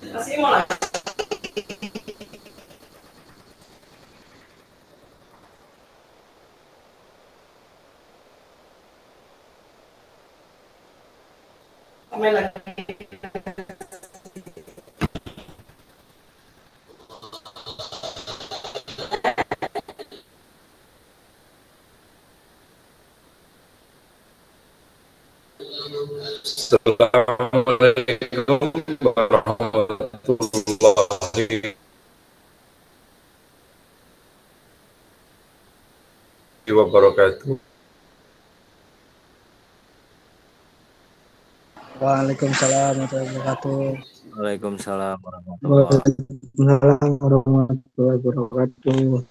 Así mola. Pamela. Assalamualaikum warahmatullahi wabarakatuh. Waalaikumsalam warahmatullahi wabarakatuh. Waalaikumsalam warahmatullahi. Waalaikumsalam warahmatullahi wabarakatuh.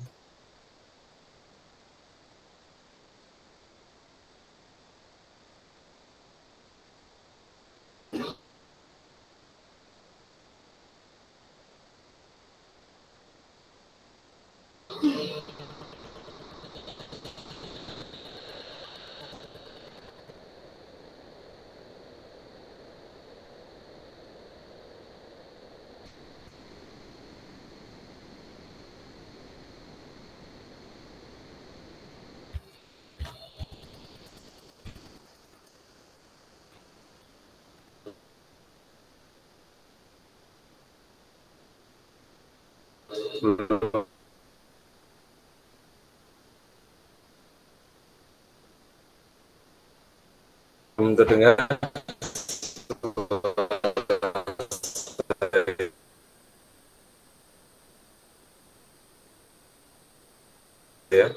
Belum terdengar ya.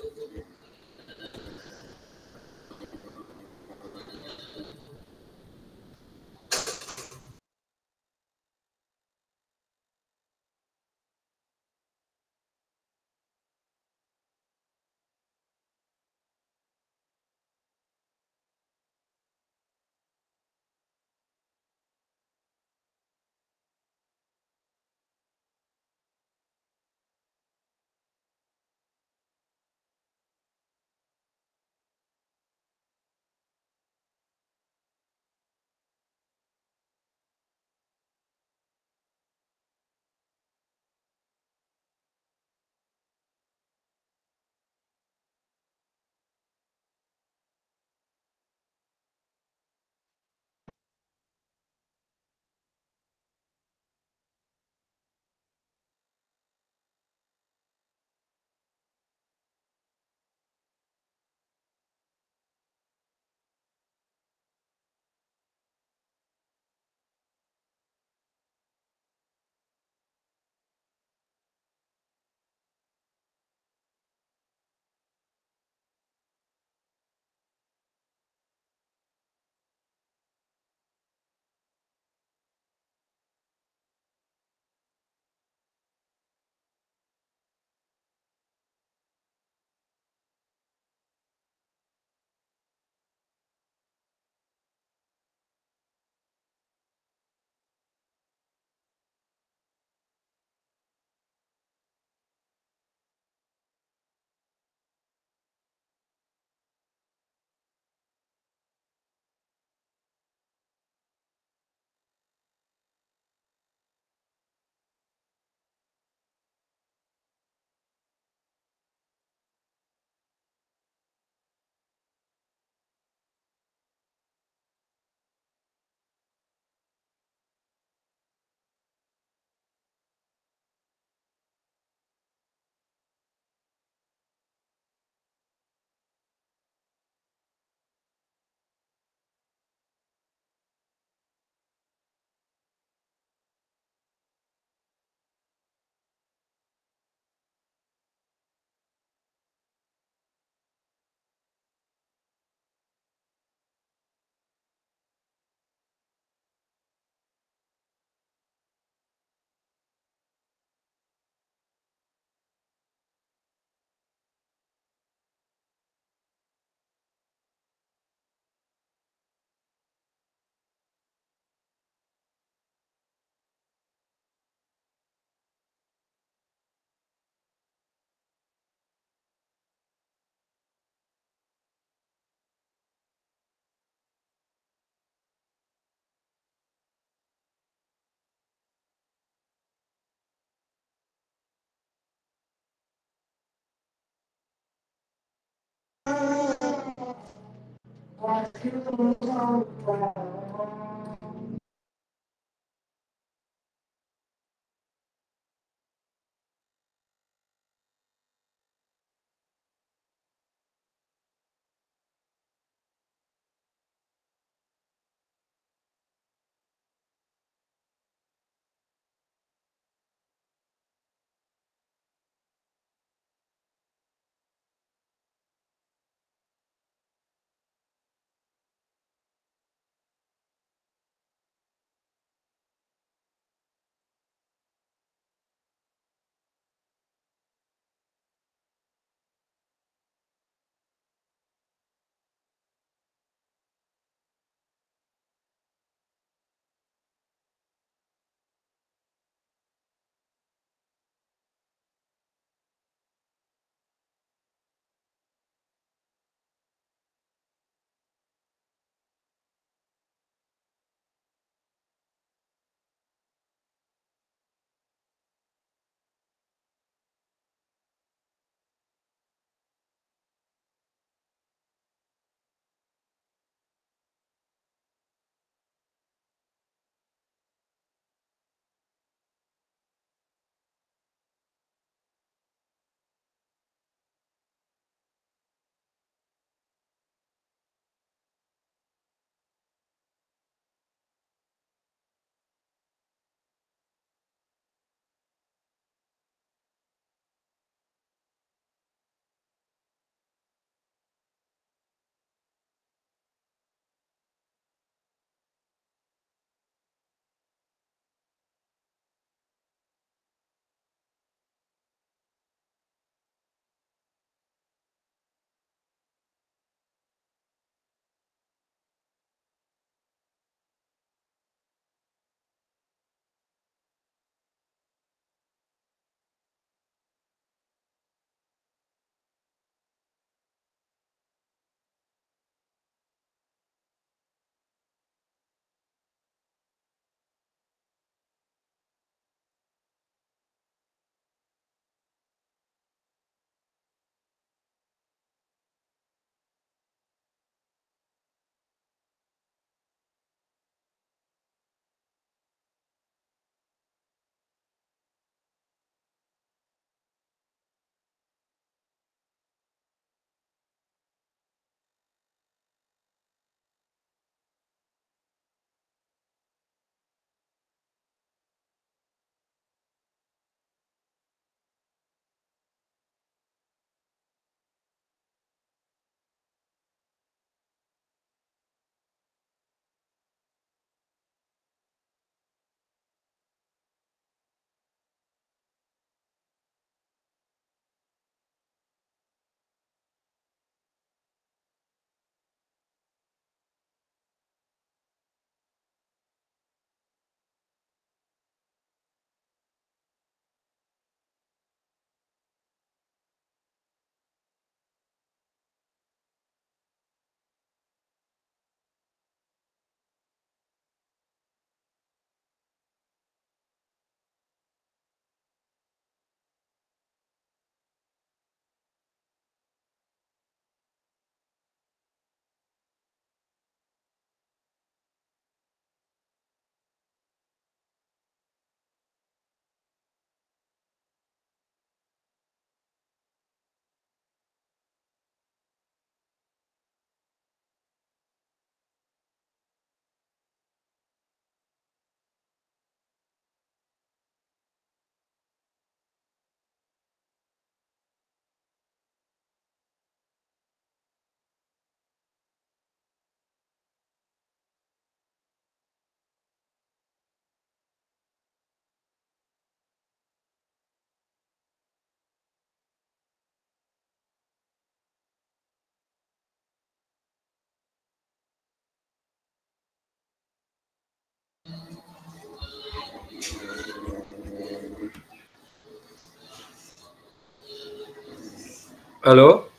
Halo,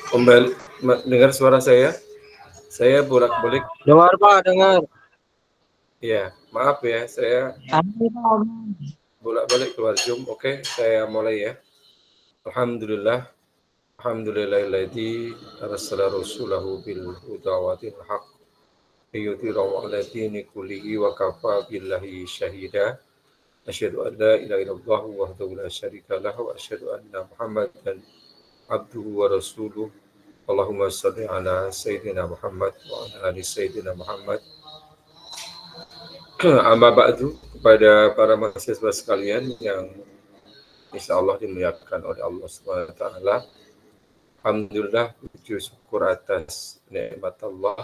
kembali dengar suara saya? Saya bolak-balik. Dengar Pak, dengar. Ya, maaf ya, saya bolak-balik keluar Zoom. Oke, saya mulai ya. Alhamdulillah, Alhamdulillahilladzi arsala rasulahu bil huda wa dinil haqq liyudhhirahu 'ala dini kullihi wa kafa billahi syahida. Asyhadu an la ilaha illallah wahdahu la syarika lahu wa asyhadu anna Muhammadan abduhu wa rasuluh. Allahumma shalli ala sayyidina Muhammad wa ala ali sayyidina Muhammad. Amma ba'du, kepada para mahasiswa sekalian yang insyaallah dimuliakan oleh Allah Subhanahu wa taala. Alhamdulillah, puji syukur atas nikmat Allah.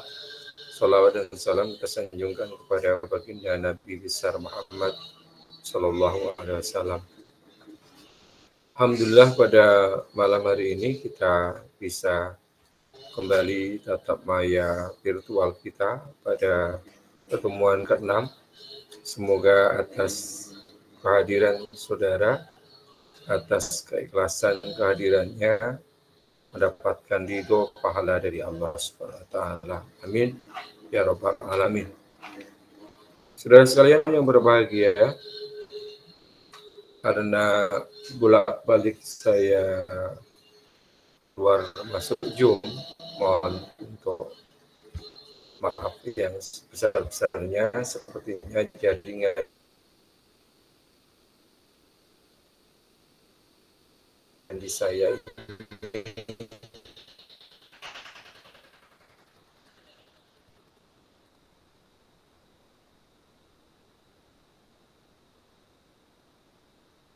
Salawat dan salam kita sanjungkan kepada baginda Nabi besar Muhammad sallallahu alaihi wasallam. Alhamdulillah, pada malam hari ini kita bisa kembali tatap maya virtual kita pada pertemuan ke-6. Semoga atas kehadiran saudara, atas keikhlasan kehadirannya, mendapatkan ridho pahala dari Allah Subhanahu wa taala. Amin ya rabbal alamin. Saudara sekalian yang berbahagia, karena bolak-balik saya keluar masuk Zoom, mohon untuk maaf yang sebesar-besarnya, sepertinya jaringan di saya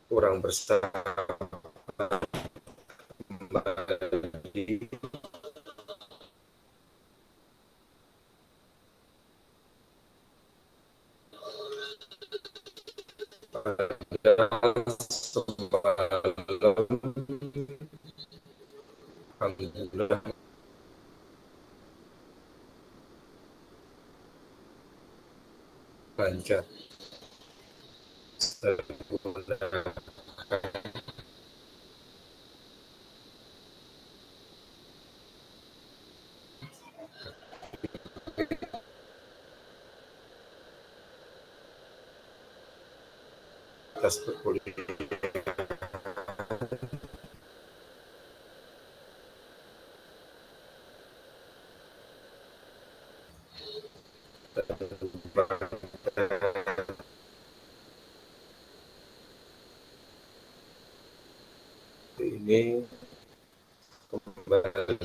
kurang bersama kembali. Alhamdulillah lancar. Atas perkuliahan ini kembali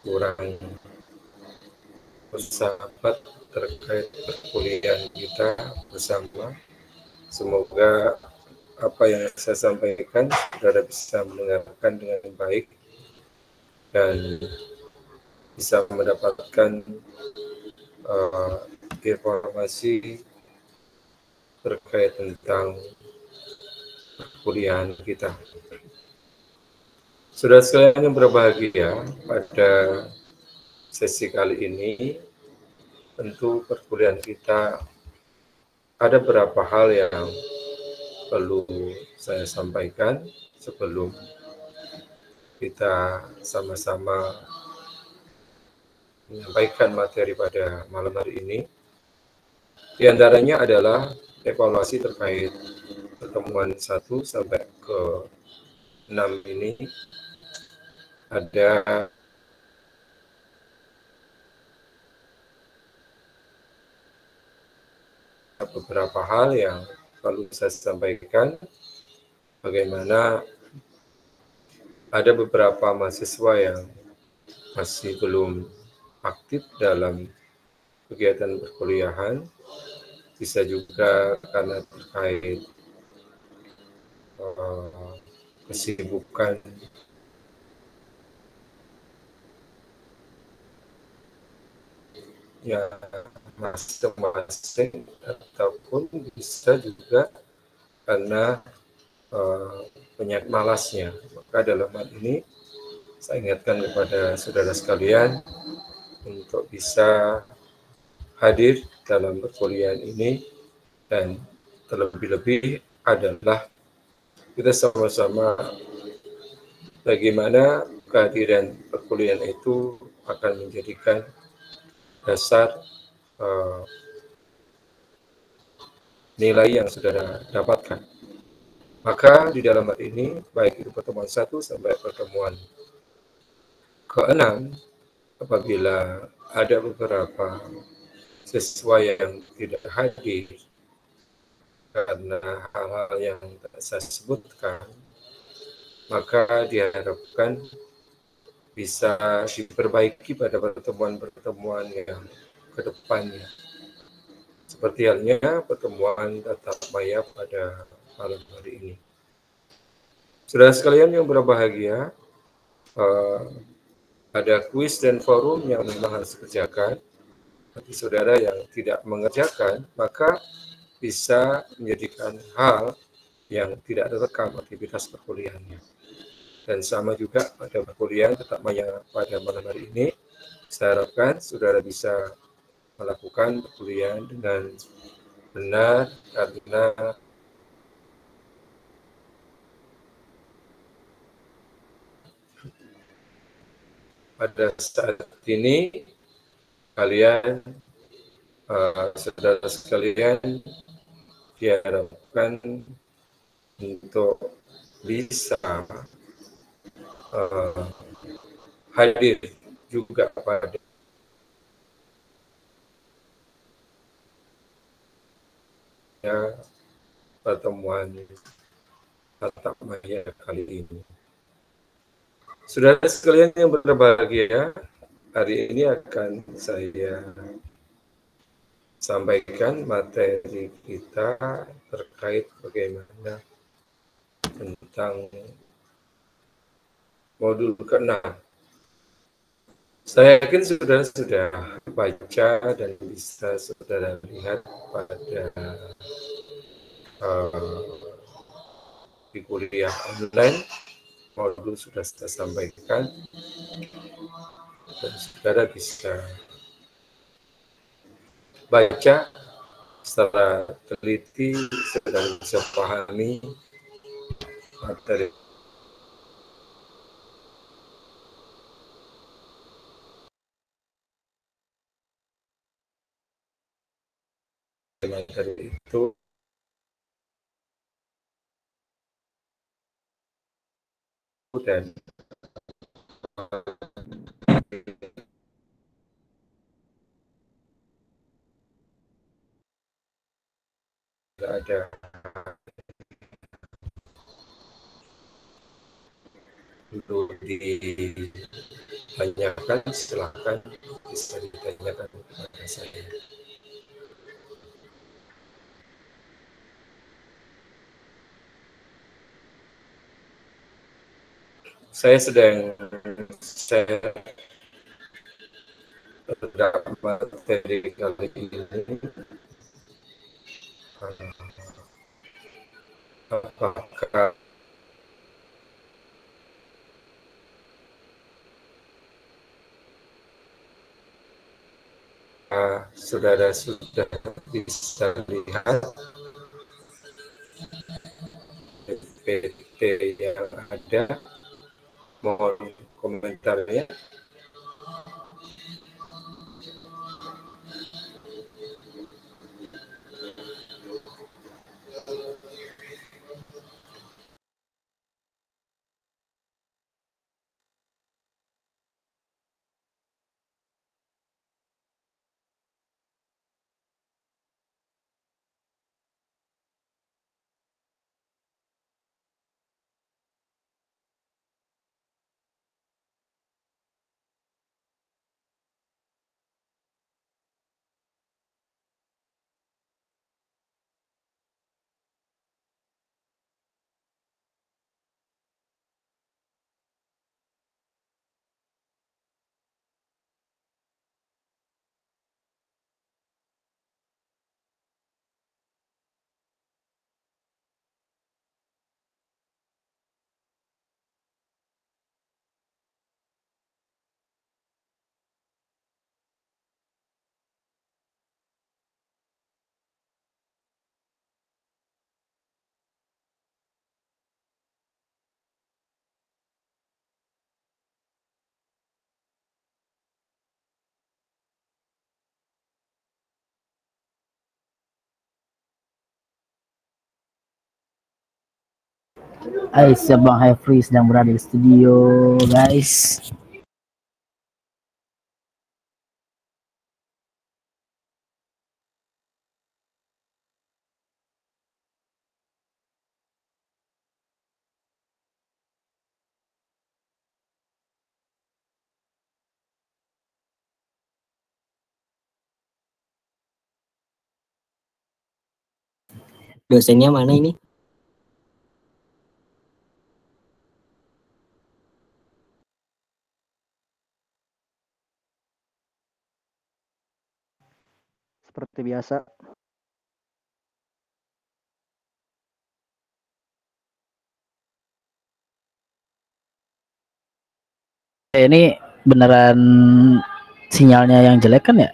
kurang bersahabat terkait perkuliahan kita bersama. Semoga apa yang saya sampaikan saudara bisa mendengarkan dengan baik dan bisa mendapatkan informasi terkait tentang perkuliahan kita. Saudara sekalian yang berbahagia, pada sesi kali ini tentu perkuliahan kita ada beberapa hal yang perlu saya sampaikan sebelum kita sama-sama menyampaikan materi pada malam hari ini. Di antaranya adalah evaluasi terkait pertemuan 1 sampai ke 6 ini. Ada beberapa hal yang perlu saya sampaikan, bagaimana ada beberapa mahasiswa yang masih belum aktif dalam kegiatan perkuliahan, bisa juga karena terkait kesibukan ya masing-masing, ataupun bisa juga karena penyakit malasnya. Maka dalam hal ini saya ingatkan kepada saudara sekalian untuk bisa hadir dalam perkuliahan ini, dan terlebih-lebih adalah kita sama-sama bagaimana kehadiran perkuliahan itu akan menjadikan dasar nilai yang saudara dapatkan. Maka di dalam hal ini, baik itu pertemuan 1 sampai pertemuan ke-6, apabila ada beberapa siswa yang tidak hadir karena hal-hal yang saya sebutkan, maka diharapkan bisa diperbaiki pada pertemuan-pertemuan yang kedepannya. Seperti halnya pertemuan tatap maya pada malam hari ini. Saudara sekalian yang berbahagia, ada kuis dan forum yang memang harus dikerjakan. Bagi saudara yang tidak mengerjakan, maka bisa menjadikan hal yang tidak terekam aktivitas perkuliahannya. Dan sama juga pada perkuliahan tetap maya pada malam hari ini, saya harapkan saudara bisa melakukan perkuliahan dengan benar, karena pada saat ini kalian, saudara sekalian, diharapkan untuk bisa hadir juga pada pertemuan tatap maya kali ini. Saudara sekalian yang berbahagia, hari ini akan saya sampaikan materi kita terkait bagaimana tentang modul ke-6. Saya yakin saudara sudah baca dan bisa saudara lihat pada di kuliah online, modul sudah saya sampaikan, dan saudara bisa baca secara teliti, saudara bisa pahami materi itu, dan tidak ada perlu ditanyakan, silakan bisa ditanyakan kepada saya. Saya sedang share beberapa materi kali ini. Apakah saudara sudah bisa lihat PPT yang ada? Mohon komentarnya. Siap Bang Hefri sedang berada di studio, guys. Dosennya mana ini? Seperti biasa. Ini beneran sinyalnya yang jelek kan ya?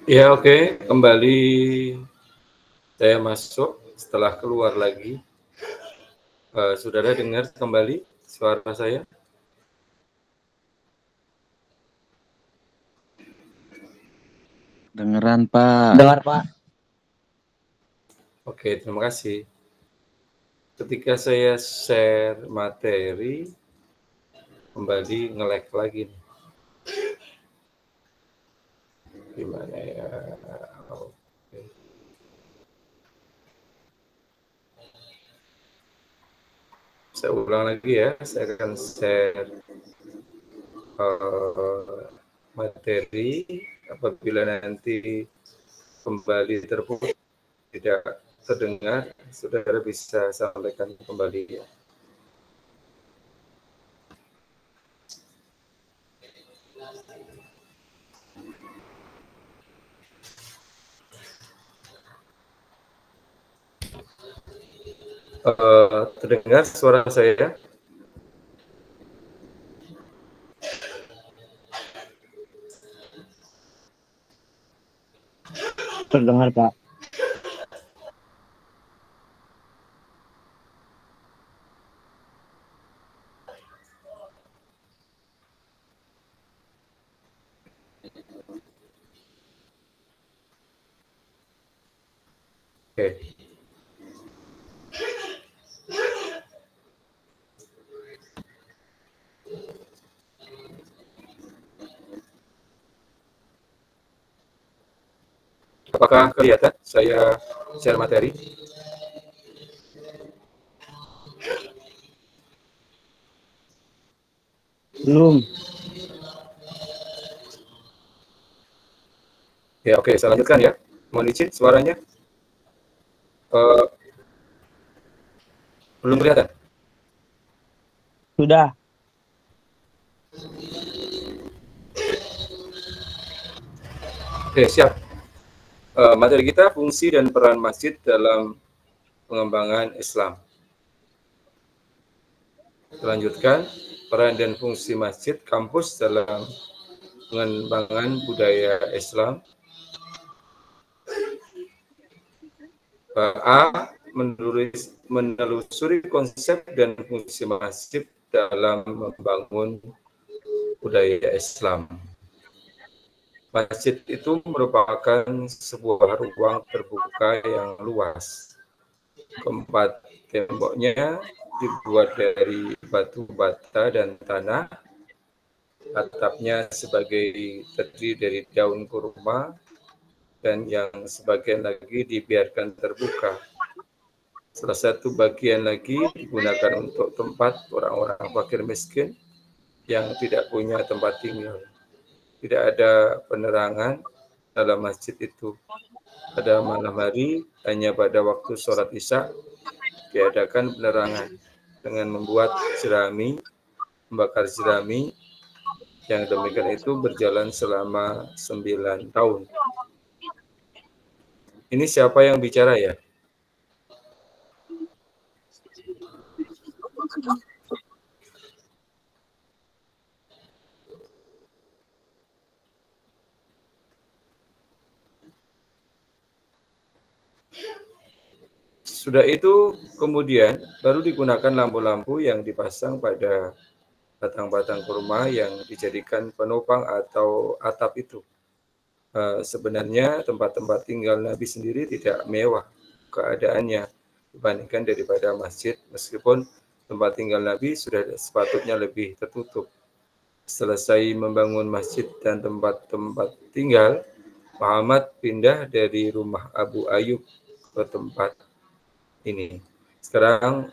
Ya, oke. Kembali saya masuk setelah keluar lagi. Saudara dengar kembali suara saya? Dengeran Pak. Dengar Pak. Oke, terima kasih. Ketika saya share materi, kembali nge-lag lagi nih. Gimana ya? Oke. Saya ulang lagi ya, saya akan share materi. Apabila nanti kembali terputus tidak terdengar, saudara bisa sampaikan kembali ya. Terdengar suara saya? Terdengar Pak. Oke. Apakah kelihatan saya share materi? Belum. Ya, oke, saya lanjutkan ya. Mohon izin suaranya. Belum kelihatan? Sudah. Oke, siap. Materi kita fungsi dan peran masjid dalam pengembangan Islam. Lanjutkan, peran dan fungsi masjid kampus dalam pengembangan budaya Islam. A. Menelusuri konsep dan fungsi masjid dalam membangun budaya Islam. Masjid itu merupakan sebuah ruang terbuka yang luas. Keempat temboknya dibuat dari batu bata dan tanah. Atapnya terdiri dari daun kurma dan yang sebagian lagi dibiarkan terbuka. Salah satu bagian lagi digunakan untuk tempat orang-orang fakir miskin yang tidak punya tempat tinggal. tidak ada penerangan dalam masjid itu. Pada malam hari, hanya pada waktu sholat isya diadakan penerangan dengan membuat jerami, membakar jerami. Yang demikian itu berjalan selama 9 tahun. Ini siapa yang bicara ya? Sudah itu kemudian baru digunakan lampu-lampu yang dipasang pada batang-batang kurma yang dijadikan penopang atau atap itu. Sebenarnya tempat-tempat tinggal Nabi sendiri tidak mewah keadaannya dibandingkan daripada masjid, meskipun tempat tinggal Nabi sudah sepatutnya lebih tertutup. Selesai membangun masjid dan tempat-tempat tinggal, Muhammad pindah dari rumah Abu Ayyub ke tempat ini. Sekarang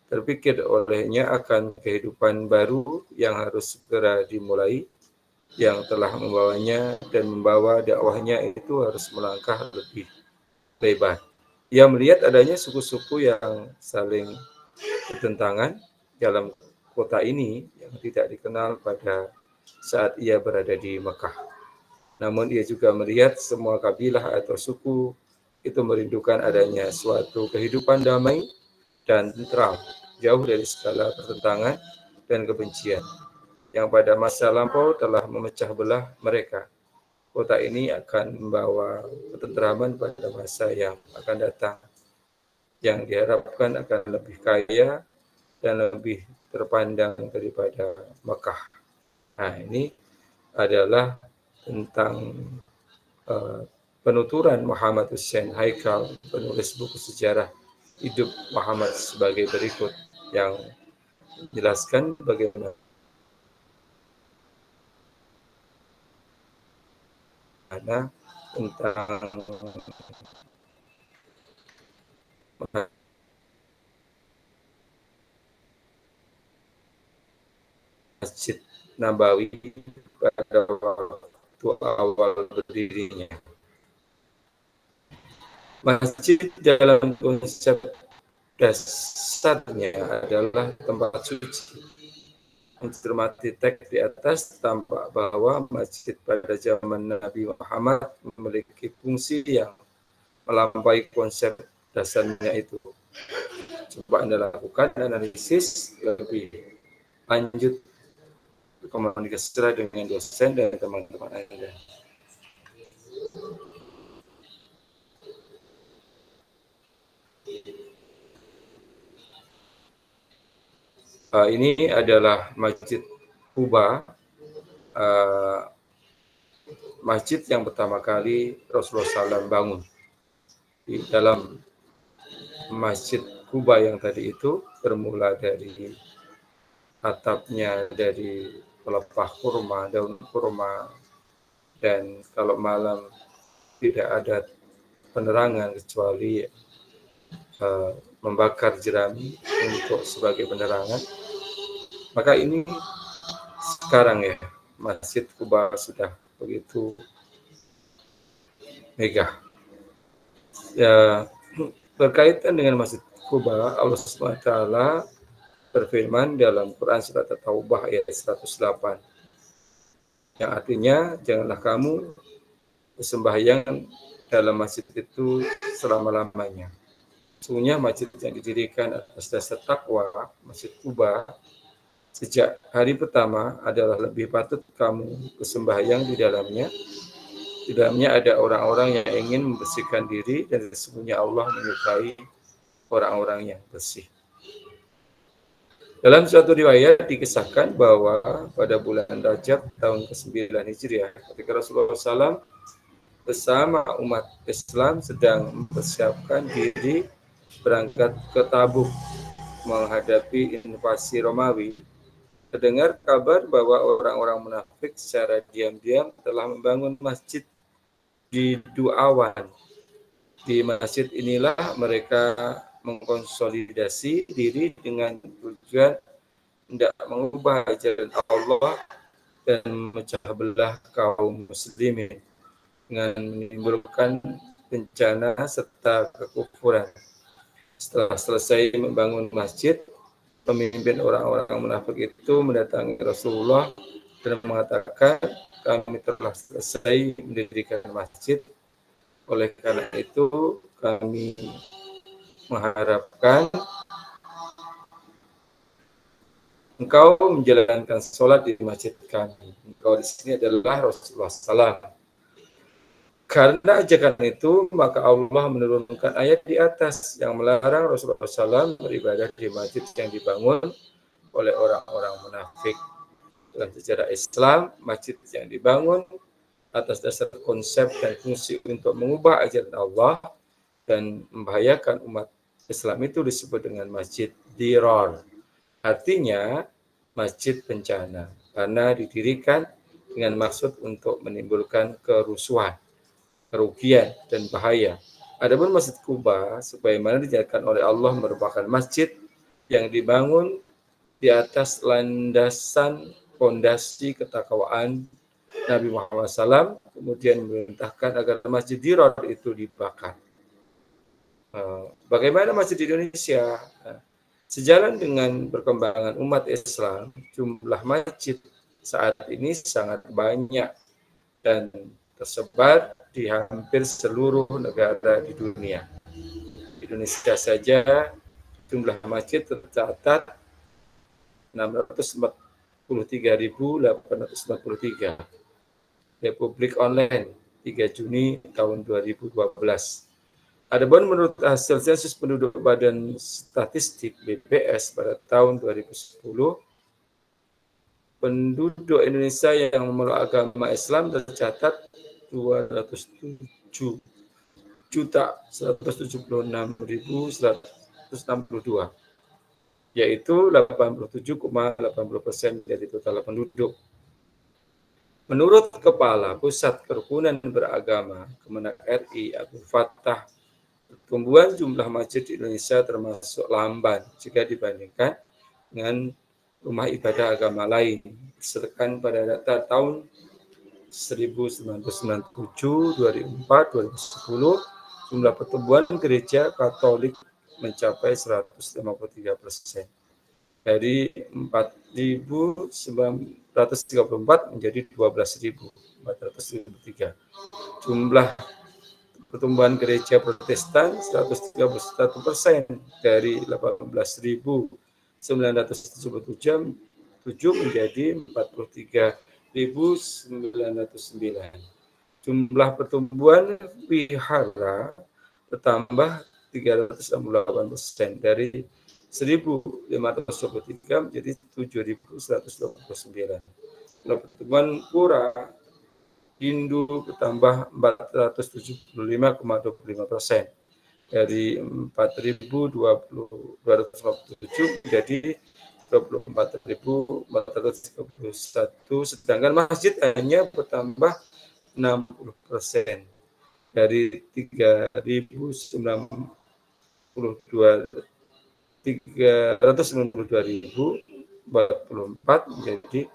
terpikir olehnya akan kehidupan baru yang harus segera dimulai, yang telah membawanya dan membawa dakwahnya itu harus melangkah lebih lebar. Ia melihat adanya suku-suku yang saling bertentangan dalam kota ini yang tidak dikenal pada saat ia berada di Mekah. Namun ia juga melihat semua kabilah atau suku itu merindukan adanya suatu kehidupan damai dan tentram, jauh dari segala pertentangan dan kebencian yang pada masa lampau telah memecah belah mereka. Kota ini akan membawa ketentraman pada masa yang akan datang, yang diharapkan akan lebih kaya dan lebih terpandang daripada Mekah. Nah, ini adalah tentang penuturan Muhammad Hussein Haikal, penulis buku sejarah hidup Muhammad sebagai berikut, yang menjelaskan bagaimana tentang Masjid Nabawi pada waktu awal berdirinya. Masjid dalam konsep dasarnya adalah tempat suci. Mencermati teks di atas, tampak bahwa masjid pada zaman Nabi Muhammad memiliki fungsi yang melampaui konsep dasarnya itu. Coba Anda lakukan analisis lebih lanjut, komunikasi dengan dosen dan teman-teman Anda. Ini adalah Masjid Quba, masjid yang pertama kali Rasulullah SAW bangun. Di dalam Masjid Quba yang tadi itu bermula dari atapnya dari pelepah kurma, daun kurma, dan kalau malam tidak ada penerangan kecuali membakar jerami untuk sebagai penerangan. Maka ini sekarang ya, Masjid Quba sudah begitu megah. Ya, berkaitan dengan Masjid Quba, Allah SWT berfirman dalam Quran surat At-Taubah ayat 108, yang artinya, janganlah kamu bersembahyang dalam masjid itu selama-lamanya. Sesungguhnya masjid yang didirikan atas dasar takwa, Masjid Quba, sejak hari pertama adalah lebih patut kamu bersembahyang di dalamnya. Di dalamnya ada orang-orang yang ingin membersihkan diri, dan sesungguhnya Allah menyukai orang-orang yang bersih. Dalam suatu riwayat dikisahkan bahwa pada bulan Rajab tahun ke-9 Hijriah, ketika Rasulullah SAW bersama umat Islam sedang mempersiapkan diri berangkat ke Tabuk menghadapi invasi Romawi, terdengar kabar bahwa orang-orang munafik secara diam-diam telah membangun masjid di Du'awan. Di masjid inilah mereka mengkonsolidasi diri dengan tujuan tidak mengubah ajaran Allah dan memecah belah kaum muslimin dengan menimbulkan bencana serta kekufuran. Setelah selesai membangun masjid, pemimpin orang-orang munafik itu mendatangi Rasulullah dan mengatakan, kami telah selesai mendirikan masjid. Oleh karena itu, kami mengharapkan engkau menjalankan sholat di masjid kami. Engkau di sini adalah Rasulullah SAW. Karena ajakan itu, maka Allah menurunkan ayat di atas yang melarang Rasulullah SAW beribadah di masjid yang dibangun oleh orang-orang munafik. Dalam sejarah Islam, masjid yang dibangun atas dasar konsep dan fungsi untuk mengubah ajaran Allah dan membahayakan umat Islam itu disebut dengan masjid dirar. Artinya, masjid bencana, karena didirikan dengan maksud untuk menimbulkan kerusuhan, kerugian, dan bahaya. Adapun Masjid Quba, sebagaimana dinyatakan oleh Allah, merupakan masjid yang dibangun di atas landasan fondasi ketakwaan Nabi Muhammad SAW, kemudian memerintahkan agar Masjid Dirar itu dibakar. Bagaimana masjid di Indonesia? Sejalan dengan perkembangan umat Islam, jumlah masjid saat ini sangat banyak dan tersebar di hampir seluruh negara di dunia. Di Indonesia saja jumlah masjid tercatat 643.893. Republik Online 3 Juni tahun 2012. Adapun menurut hasil sensus penduduk Badan Statistik BPS pada tahun 2010, penduduk Indonesia yang memeluk agama Islam tercatat 207.176.162, yaitu 87,80% dari total penduduk. Menurut Kepala Pusat Kerukunan Beragama Kemenak RI Abdul Fattah, pertumbuhan jumlah masjid di Indonesia termasuk lamban jika dibandingkan dengan rumah ibadah agama lain. Berdasarkan pada data tahun 1997, 2004, 2010, jumlah pertumbuhan gereja Katolik mencapai 153%. Dari 4.934 menjadi 12.453. Jumlah pertumbuhan gereja Protestan 131% dari 18.977 menjadi 43.909. Jumlah pertumbuhan wihara bertambah 368% dari 1.523 menjadi 7.129. Jumlah pertumbuhan pura Hindu bertambah 475,25% dari 4.257 menjadi 24.431, sedangkan masjid hanya bertambah 60% dari 392.044 menjadi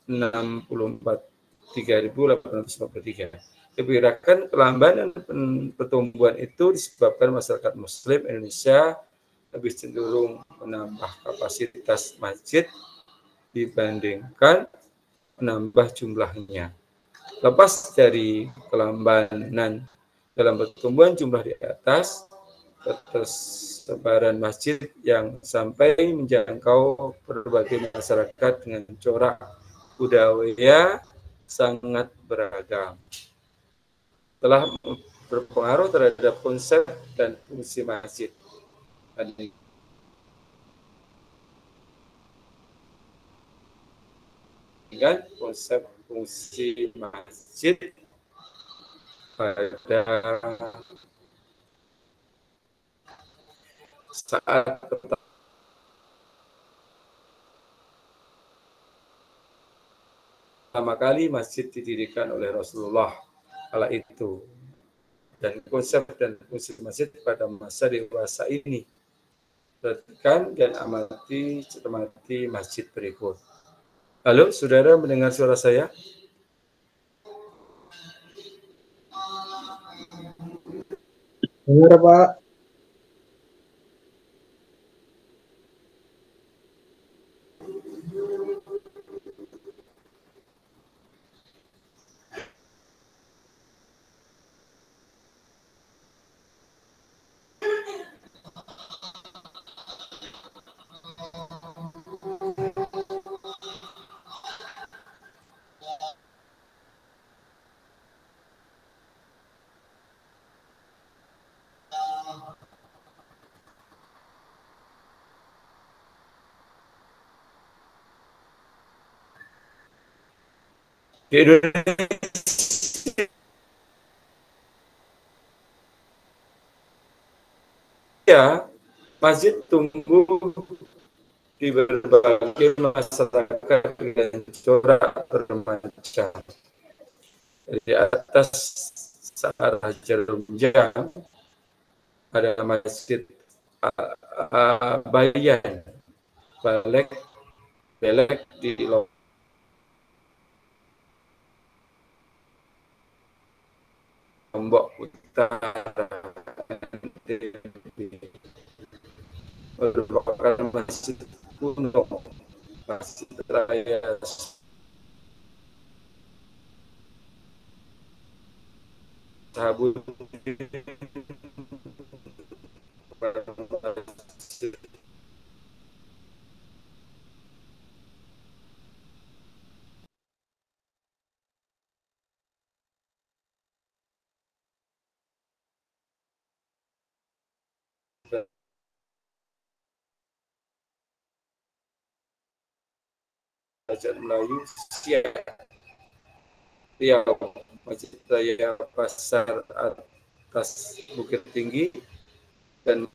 3.853. Diperkirakan kelambanan pertumbuhan itu disebabkan masyarakat Muslim Indonesia lebih cenderung menambah kapasitas masjid dibandingkan menambah jumlahnya. Lepas dari kelambanan dalam pertumbuhan jumlah di atas, ketersebaran masjid yang sampai menjangkau berbagai masyarakat dengan corak budaya sangat beragam, telah berpengaruh terhadap konsep dan fungsi masjid. Dengan konsep fungsi masjid pada saat pertama kali masjid didirikan oleh Rasulullah kala itu, dan konsep dan fungsi masjid pada masa dewasa ini. Perhatikan dan cermati masjid berikut. Halo, saudara mendengar suara saya? Dengar Pak. Di Indonesia, masjid tumbuh di berbagai masyarakat dengan corak bermacam. Di atas searah Jerumjang ada masjid Bayan, Belek di Lombok Utara, merupakan masjid kuno, masjid raya Sabun, belajar Melayu Riau, Masjid Raya Pasar Atas Bukit Tinggi, dan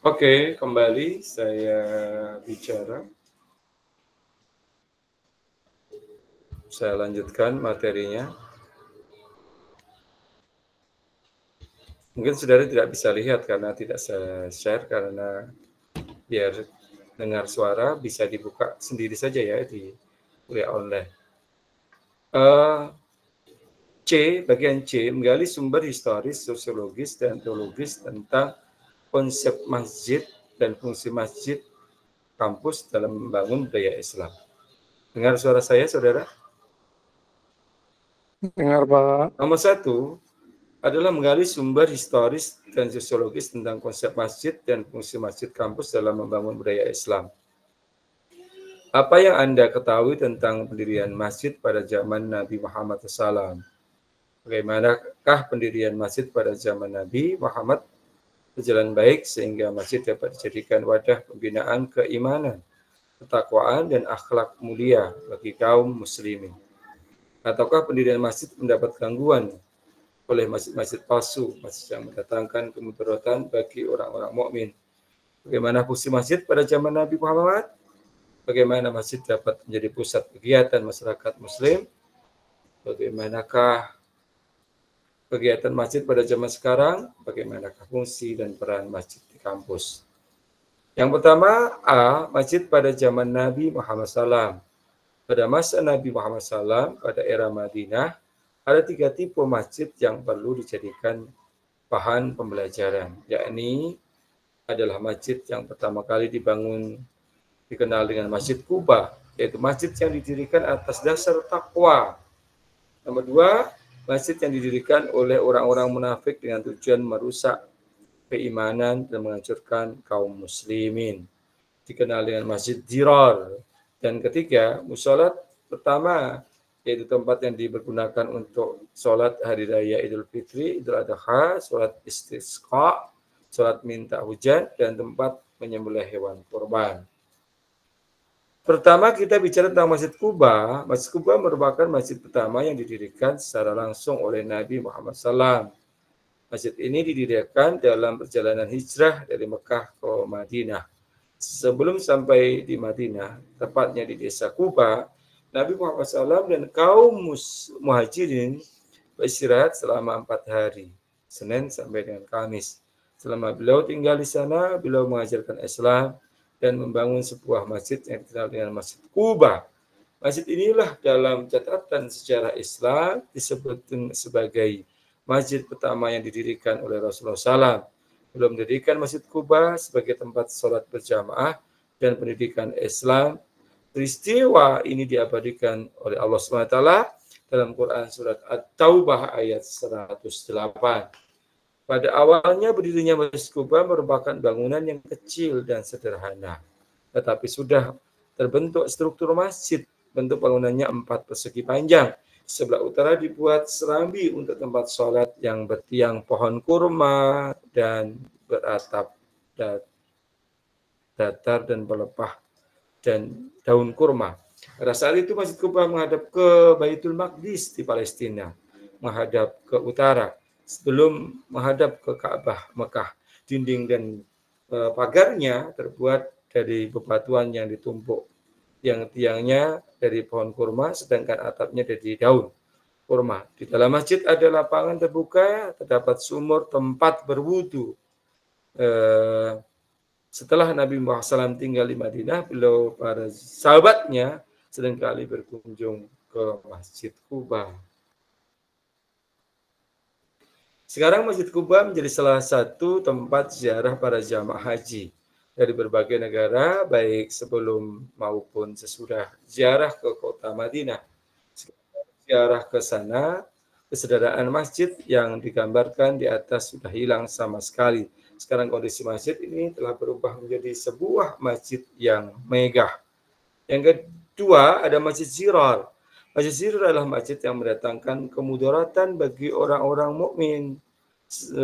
Oke, kembali saya bicara. Saya lanjutkan materinya. Mungkin saudara tidak bisa lihat karena tidak saya share, karena biar dengar suara bisa dibuka sendiri saja ya di kuliah online. Bagian C, menggali sumber historis, sosiologis, dan teologis tentang konsep masjid dan fungsi masjid kampus dalam membangun budaya Islam. Dengar suara saya, saudara? Dengar, Pak. Nomor 1 adalah menggali sumber historis dan sosiologis tentang konsep masjid dan fungsi masjid kampus dalam membangun budaya Islam. Apa yang Anda ketahui tentang pendirian masjid pada zaman Nabi Muhammad SAW? Bagaimanakah pendirian masjid pada zaman Nabi Muhammad berjalan baik sehingga masjid dapat dijadikan wadah pembinaan keimanan, ketakwaan, dan akhlak mulia bagi kaum muslimin? Ataukah pendirian masjid mendapat gangguan oleh masjid-masjid palsu, masjid yang mendatangkan kemudaratan bagi orang-orang mukmin? Bagaimana fungsi masjid pada zaman Nabi Muhammad? Bagaimana masjid dapat menjadi pusat kegiatan masyarakat muslim? Bagaimanakah kegiatan masjid pada zaman sekarang? Bagaimanakah fungsi dan peran masjid di kampus? Yang pertama, A. Masjid pada zaman Nabi Muhammad SAW. Pada masa Nabi Muhammad SAW, pada era Madinah, ada 3 tipe masjid yang perlu dijadikan bahan pembelajaran, yakni adalah masjid yang pertama kali dibangun dikenal dengan Masjid Kuba, yaitu masjid yang didirikan atas dasar takwa. Nomor 2, masjid yang didirikan oleh orang-orang munafik dengan tujuan merusak keimanan dan menghancurkan kaum muslimin, dikenal dengan Masjid Dirar. Dan ketiga, musolat pertama, yaitu tempat yang dipergunakan untuk sholat hari raya Idul Fitri, Idul Adha, sholat istisqa, sholat minta hujan, dan tempat menyembelih hewan kurban. Pertama kita bicara tentang Masjid Kuba. Masjid Kuba merupakan masjid pertama yang didirikan secara langsung oleh Nabi Muhammad SAW. Masjid ini didirikan dalam perjalanan hijrah dari Mekah ke Madinah. Sebelum sampai di Madinah, tepatnya di desa Kuba, Nabi Muhammad SAW dan kaum muhajirin beristirahat selama 4 hari, Senin sampai dengan Kamis. Selama beliau tinggal di sana, beliau mengajarkan Islam dan membangun sebuah masjid yang dikenal dengan Masjid Kuba. Masjid inilah dalam catatan sejarah Islam disebut sebagai masjid pertama yang didirikan oleh Rasulullah SAW. Beliau mendirikan Masjid Kuba sebagai tempat sholat berjamaah dan pendidikan Islam. Peristiwa ini diabadikan oleh Allah SWT dalam Quran surat At-Taubah ayat 108. Pada awalnya berdirinya Masjid Kuba merupakan bangunan yang kecil dan sederhana, tetapi sudah terbentuk struktur masjid. Bentuk bangunannya 4 persegi panjang. Sebelah utara dibuat serambi untuk tempat sholat yang bertiang pohon kurma dan beratap datar dan pelepah dan daun kurma. Pada saat itu Masjid Kuba menghadap ke Baitul Maqdis di Palestina, menghadap ke utara, sebelum menghadap ke Ka'bah Mekah. Dinding dan pagarnya terbuat dari bebatuan yang ditumpuk, yang tiangnya dari pohon kurma, sedangkan atapnya dari daun kurma. Di dalam masjid ada lapangan terbuka, terdapat sumur tempat berwudu. Setelah Nabi Muhammad SAW tinggal di Madinah, beliau para sahabatnya seringkali berkunjung ke Masjid Kuba. Sekarang Masjid Kuba menjadi salah satu tempat ziarah para jamaah haji dari berbagai negara, baik sebelum maupun sesudah ziarah ke kota Madinah. Ziarah ke sana, kesederhanaan masjid yang digambarkan di atas sudah hilang sama sekali. Sekarang kondisi masjid ini telah berubah menjadi sebuah masjid yang megah. Yang kedua ada Masjid Zirar. Masjid Zirar adalah masjid yang mendatangkan kemudaratan bagi orang-orang mukmin.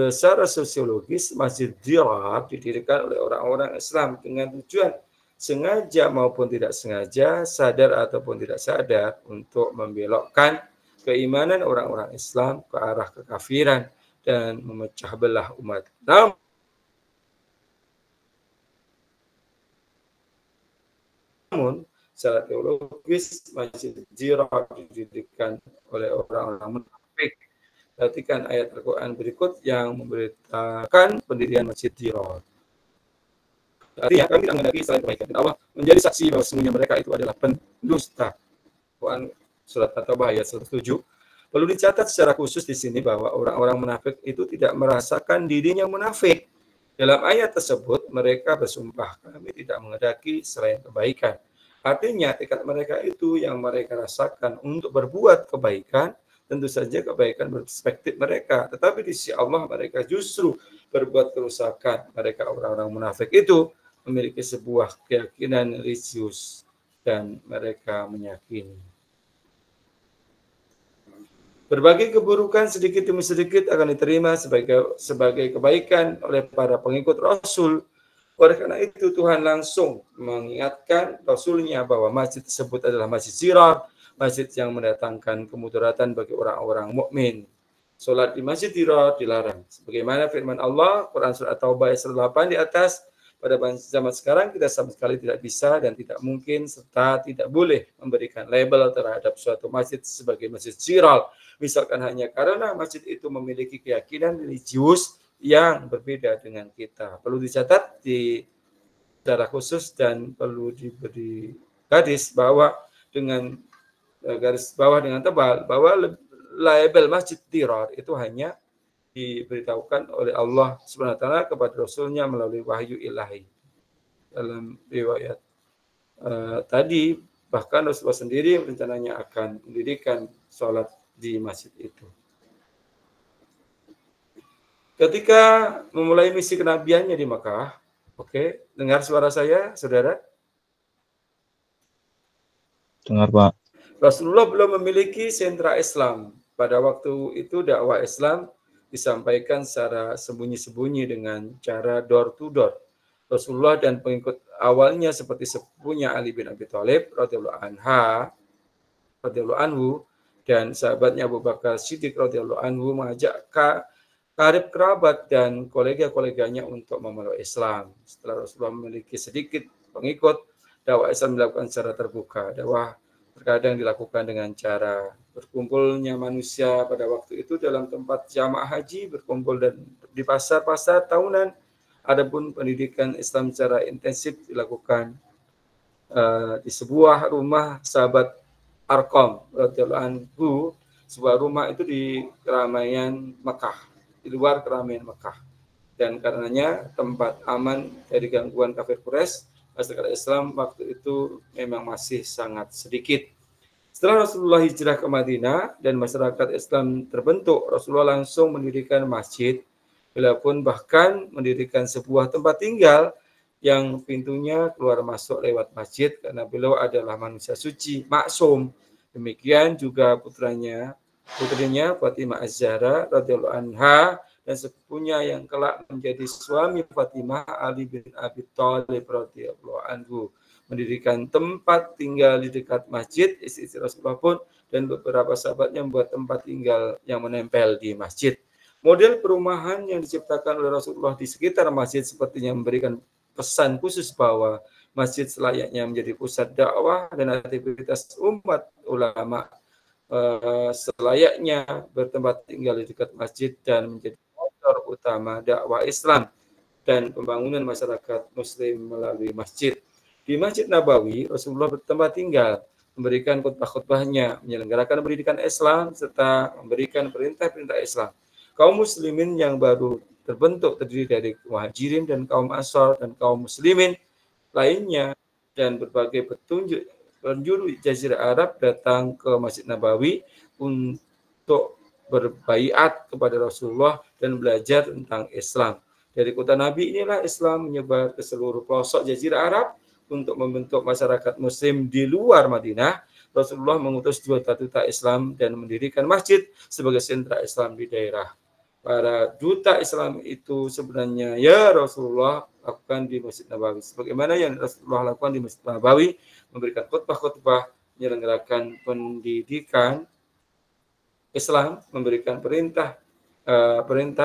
Secara sosiologis, Masjid Zirar didirikan oleh orang-orang Islam dengan tujuan sengaja maupun tidak sengaja, sadar ataupun tidak sadar, untuk membelokkan keimanan orang-orang Islam ke arah kekafiran dan memecah belah umat. Namun, secara teologis, Masjid Zirar didirikan oleh orang-orang munafik. Perhatikan ayat Al-Quran berikut yang memberitakan pendirian Masjid Zirar. Artinya, kami tidak menghendaki selain kebaikan, dan Allah menjadi saksi bahwa sesungguhnya mereka itu adalah pendusta. Quran surat At-Taubah ayat 107. Perlu dicatat secara khusus di sini bahwa orang-orang munafik itu tidak merasakan dirinya munafik. Dalam ayat tersebut, mereka bersumpah, kami tidak menghendaki selain kebaikan. Artinya, tekad mereka itu yang mereka rasakan untuk berbuat kebaikan, tentu saja kebaikan perspektif mereka. Tetapi di sisi Allah mereka justru berbuat kerusakan. Mereka orang-orang munafik itu memiliki sebuah keyakinan religius dan mereka meyakini berbagai keburukan sedikit demi sedikit akan diterima sebagai kebaikan oleh para pengikut Rasul. Oleh karena itu Tuhan langsung mengingatkan Rasulnya bahwa masjid tersebut adalah masjid Dirar, masjid yang mendatangkan kemudaratan bagi orang-orang mukmin. Salat di masjid Dirar dilarang. Sebagaimana firman Allah, Quran Surah At-Taubah ayat 8 di atas, pada zaman sekarang kita sama sekali tidak bisa dan tidak mungkin serta tidak boleh memberikan label terhadap suatu masjid sebagai masjid Dirar. Misalkan hanya karena masjid itu memiliki keyakinan religius yang berbeda dengan kita. Perlu dicatat secara khusus dan perlu diberi garis bawah dengan garis bawah dengan tebal bahwa label masjid Dirar itu hanya diberitahukan oleh Allah Subhanahu wa taala kepada Rasulnya melalui wahyu ilahi. Dalam riwayat tadi bahkan Rasulullah sendiri rencananya akan mendirikan sholat di masjid itu. Ketika memulai misi kenabiannya di Makkah, oke, dengar suara saya, saudara? Dengar, Pak. Rasulullah belum memiliki sentra Islam. Pada waktu itu dakwah Islam disampaikan secara sembunyi-sembunyi dengan cara door to door. Rasulullah dan pengikut awalnya seperti sepupunya Ali bin Abi Thalib radhiyallahu anhu dan sahabatnya Abu Bakar Siddiq radhiyallahu anhu mengajak karib kerabat dan kolega-koleganya untuk memeluk Islam. Setelah Rasulullah memiliki sedikit pengikut, dakwah Islam dilakukan secara terbuka. Dakwah terkadang dilakukan dengan cara berkumpulnya manusia pada waktu itu dalam tempat jamaah haji, berkumpul dan di pasar-pasar tahunan. Adapun pendidikan Islam secara intensif dilakukan di sebuah rumah sahabat Arqam radhiyallahu anhu, sebuah rumah itu di keramaian Mekah, di luar keramaian Mekah. Dan karenanya tempat aman dari gangguan kafir Quraisy, masyarakat Islam waktu itu memang masih sangat sedikit. Setelah Rasulullah hijrah ke Madinah dan masyarakat Islam terbentuk, Rasulullah langsung mendirikan masjid. Beliau pun bahkan mendirikan sebuah tempat tinggal yang pintunya keluar masuk lewat masjid karena beliau adalah manusia suci, maksum. Demikian juga putrinya Fatimah Az-Zahra radhiyallahu anha dan sepupunya yang kelak menjadi suami Fatimah, Ali bin Abi Thalib radhiyallahu anhu, mendirikan tempat tinggal di dekat masjid. Istri Rasulullah pun dan beberapa sahabatnya membuat tempat tinggal yang menempel di masjid. Model perumahan yang diciptakan oleh Rasulullah di sekitar masjid sepertinya memberikan pesan khusus bahwa masjid selayaknya menjadi pusat dakwah dan aktivitas umat ulama selayaknya bertempat tinggal di dekat masjid dan menjadi motor utama dakwah Islam dan pembangunan masyarakat muslim melalui masjid. Di Masjid Nabawi, Rasulullah bertempat tinggal, memberikan khutbah-khutbahnya, menyelenggarakan pendidikan Islam, serta memberikan perintah-perintah Islam. Kaum muslimin yang baru terbentuk terdiri dari muhajirin dan kaum ansar dan kaum muslimin lainnya dan berbagai penjuru Jazirah Arab datang ke Masjid Nabawi untuk berbaiat kepada Rasulullah dan belajar tentang Islam. Dari kota Nabi inilah Islam menyebar ke seluruh pelosok Jazirah Arab untuk membentuk masyarakat muslim di luar Madinah. Rasulullah mengutus 2 duta Islam dan mendirikan masjid sebagai sentra Islam di daerah. Para duta Islam itu sebenarnya ya Rasulullah lakukan di Masjid Nabawi. Sebagaimana yang Rasulullah lakukan di Masjid Nabawi, memberikan khutbah-khutbah, menyelenggarakan pendidikan Islam, memberikan perintah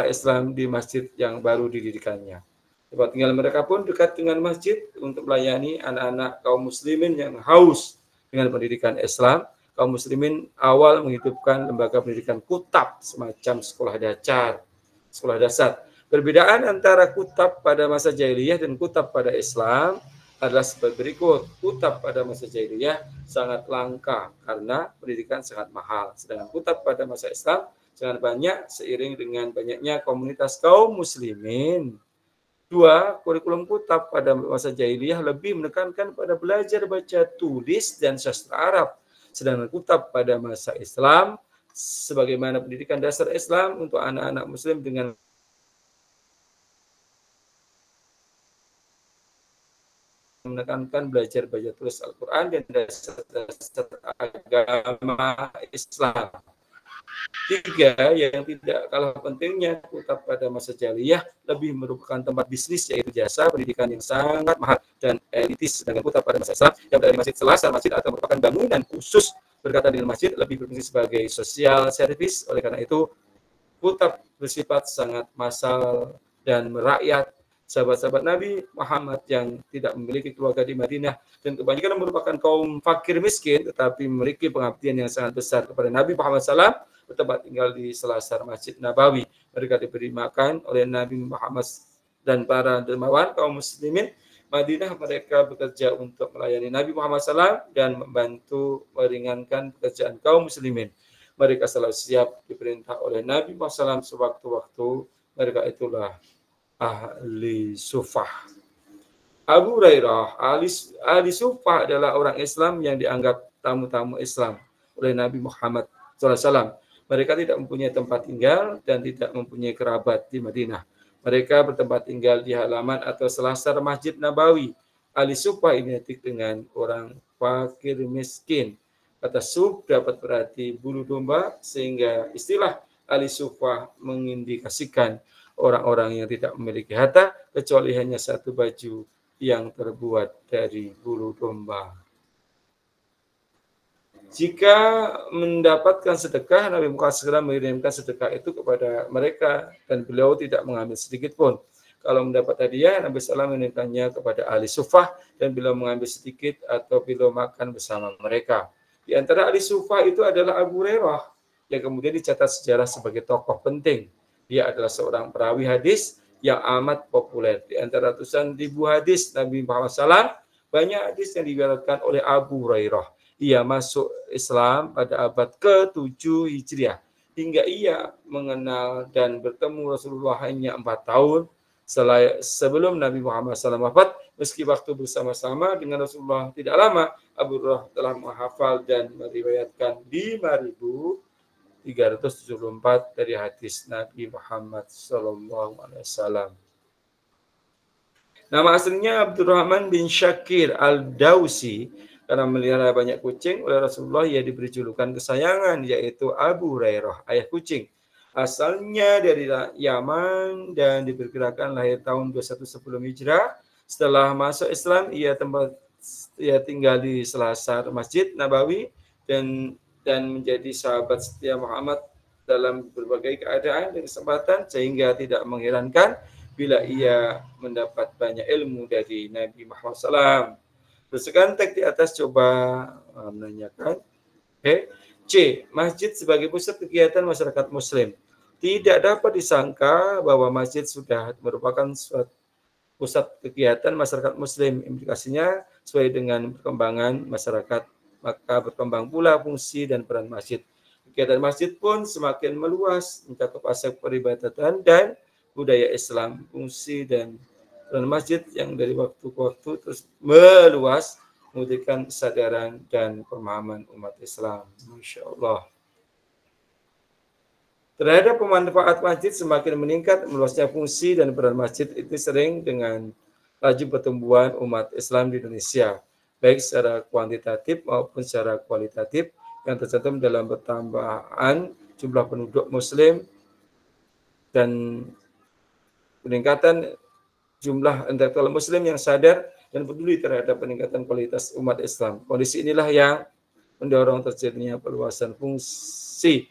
Islam di masjid yang baru didirikannya. Tempat tinggal mereka pun dekat dengan masjid untuk melayani anak-anak kaum muslimin yang haus dengan pendidikan Islam. Kaum muslimin awal menghidupkan lembaga pendidikan kutab, semacam sekolah dasar. Perbedaan antara kutab pada masa jahiliyah dan kutab pada Islam adalah sebagai berikut. Kutab pada masa jahiliyah sangat langka karena pendidikan sangat mahal. Sedangkan kutab pada masa Islam sangat banyak seiring dengan banyaknya komunitas kaum muslimin. 2. Kurikulum kutab pada masa jahiliyah lebih menekankan pada belajar baca tulis dan sastra Arab. Sedangkan kutab pada masa Islam sebagaimana pendidikan dasar Islam untuk anak-anak Muslim dengan menekankan belajar baca tulis Al-Quran dan dasar-dasar agama Islam. 3, yang tidak kalah pentingnya, kutab pada masa jahiliyah lebih merupakan tempat bisnis, yaitu jasa pendidikan yang sangat mahal dan elitis. Sedangkan kutab pada masa Islam yang berada di Masjid Selasar Masjid atau merupakan bangunan khusus berkaitan dengan masjid lebih berfungsi sebagai sosial service. Oleh karena itu, kutab bersifat sangat massal dan merakyat. Sahabat-sahabat Nabi Muhammad yang tidak memiliki keluarga di Madinah dan kebanyakan merupakan kaum fakir miskin, tetapi memiliki pengabdian yang sangat besar kepada Nabi Muhammad SAW, bertempat tinggal di selasar Masjid Nabawi. Mereka diberi makan oleh Nabi Muhammad dan para dermawan kaum muslimin Madinah. Mereka bekerja untuk melayani Nabi Muhammad SAW dan membantu meringankan pekerjaan kaum muslimin. Mereka selalu siap diperintah oleh Nabi Muhammad SAW sewaktu-waktu. Mereka itulah ahli sufah. Abu Hurairah, ahli sufah adalah orang Islam yang dianggap tamu-tamu Islam oleh Nabi Muhammad SAW. Mereka tidak mempunyai tempat tinggal dan tidak mempunyai kerabat di Madinah. Mereka bertempat tinggal di halaman atau selasar Masjid Nabawi. Ahli sufah identik dengan orang fakir miskin. Kata suf dapat berarti bulu domba, sehingga istilah ahli sufah mengindikasikan orang-orang yang tidak memiliki harta kecuali hanya satu baju yang terbuat dari bulu domba. Jika mendapatkan sedekah, Nabi Muhammad segera mengirimkan sedekah itu kepada mereka dan beliau tidak mengambil sedikit pun. Kalau mendapat hadiah, Nabi SAW mengirimkannya kepada ahli sufah dan beliau mengambil sedikit atau beliau makan bersama mereka. Di antara ahli sufah itu adalah Abu Hurairah yang kemudian dicatat sejarah sebagai tokoh penting. Dia adalah seorang perawi hadis yang amat populer. Di antara ratusan ribu hadis Nabi Muhammad SAW, banyak hadis yang diriwayatkan oleh Abu Hurairah. Ia masuk Islam pada abad ke-7 Hijriah. Hingga ia mengenal dan bertemu Rasulullah hanya 4 tahun sebelum Nabi Muhammad SAW wafat. Meski waktu bersama-sama dengan Rasulullah tidak lama, Abu Hurairah telah menghafal dan meriwayatkan 5.374 dari hadis Nabi Muhammad SAW. Nama aslinya Abdurrahman bin Syakir al-Dausi. Karena melihara banyak kucing oleh Rasulullah, ia diberi julukan kesayangan, yaitu Abu Hurairah, ayah kucing. Asalnya dari Yaman dan diperkirakan lahir tahun 21 sebelum hijrah. Setelah masuk Islam, ia tinggal di selasar Masjid Nabawi dan menjadi sahabat setia Muhammad dalam berbagai keadaan dan kesempatan, sehingga tidak mengherankan bila ia mendapat banyak ilmu dari Nabi Muhammad SAW. Berdasarkan teks di atas coba menanyakan. C. Masjid sebagai pusat kegiatan masyarakat Muslim. Tidak dapat disangka bahwa masjid sudah merupakan suatu pusat kegiatan masyarakat Muslim. Implikasinya sesuai dengan perkembangan masyarakat, maka berkembang pula fungsi dan peran masjid. Kegiatan masjid pun semakin meluas, mencakup aspek peribadatan dan budaya Islam. Fungsi dan peran masjid yang dari waktu ke waktu terus meluas, memberikan kesadaran dan pemahaman umat Islam. Masya Allah. Terhadap pemanfaat masjid semakin meningkat, meluasnya fungsi dan peran masjid itu sering dengan laju pertumbuhan umat Islam di Indonesia, baik secara kuantitatif maupun secara kualitatif, yang tercantum dalam pertambahan jumlah penduduk Muslim dan peningkatan jumlah intelektual Muslim yang sadar dan peduli terhadap peningkatan kualitas umat Islam. Kondisi inilah yang mendorong terjadinya perluasan fungsi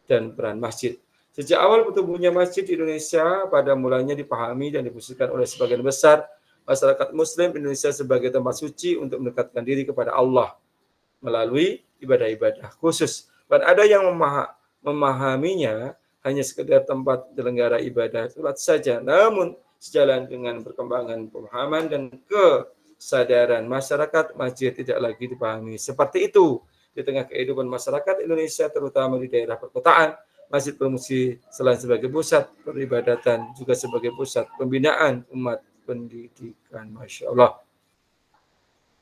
dan peran masjid. Sejak awal pertumbuhnya masjid di Indonesia, pada mulanya dipahami dan difungsikan oleh sebagian besar masyarakat Muslim Indonesia sebagai tempat suci untuk mendekatkan diri kepada Allah melalui ibadah-ibadah khusus. Dan ada yang memahaminya hanya sekedar tempat penyelenggara ibadah sholat saja. Namun sejalan dengan perkembangan pemahaman dan kesadaran masyarakat, masjid tidak lagi dipahami seperti itu. Di tengah kehidupan masyarakat Indonesia, terutama di daerah perkotaan, masjid berfungsi selain sebagai pusat peribadatan, juga sebagai pusat pembinaan umat pendidikan. Masya Allah.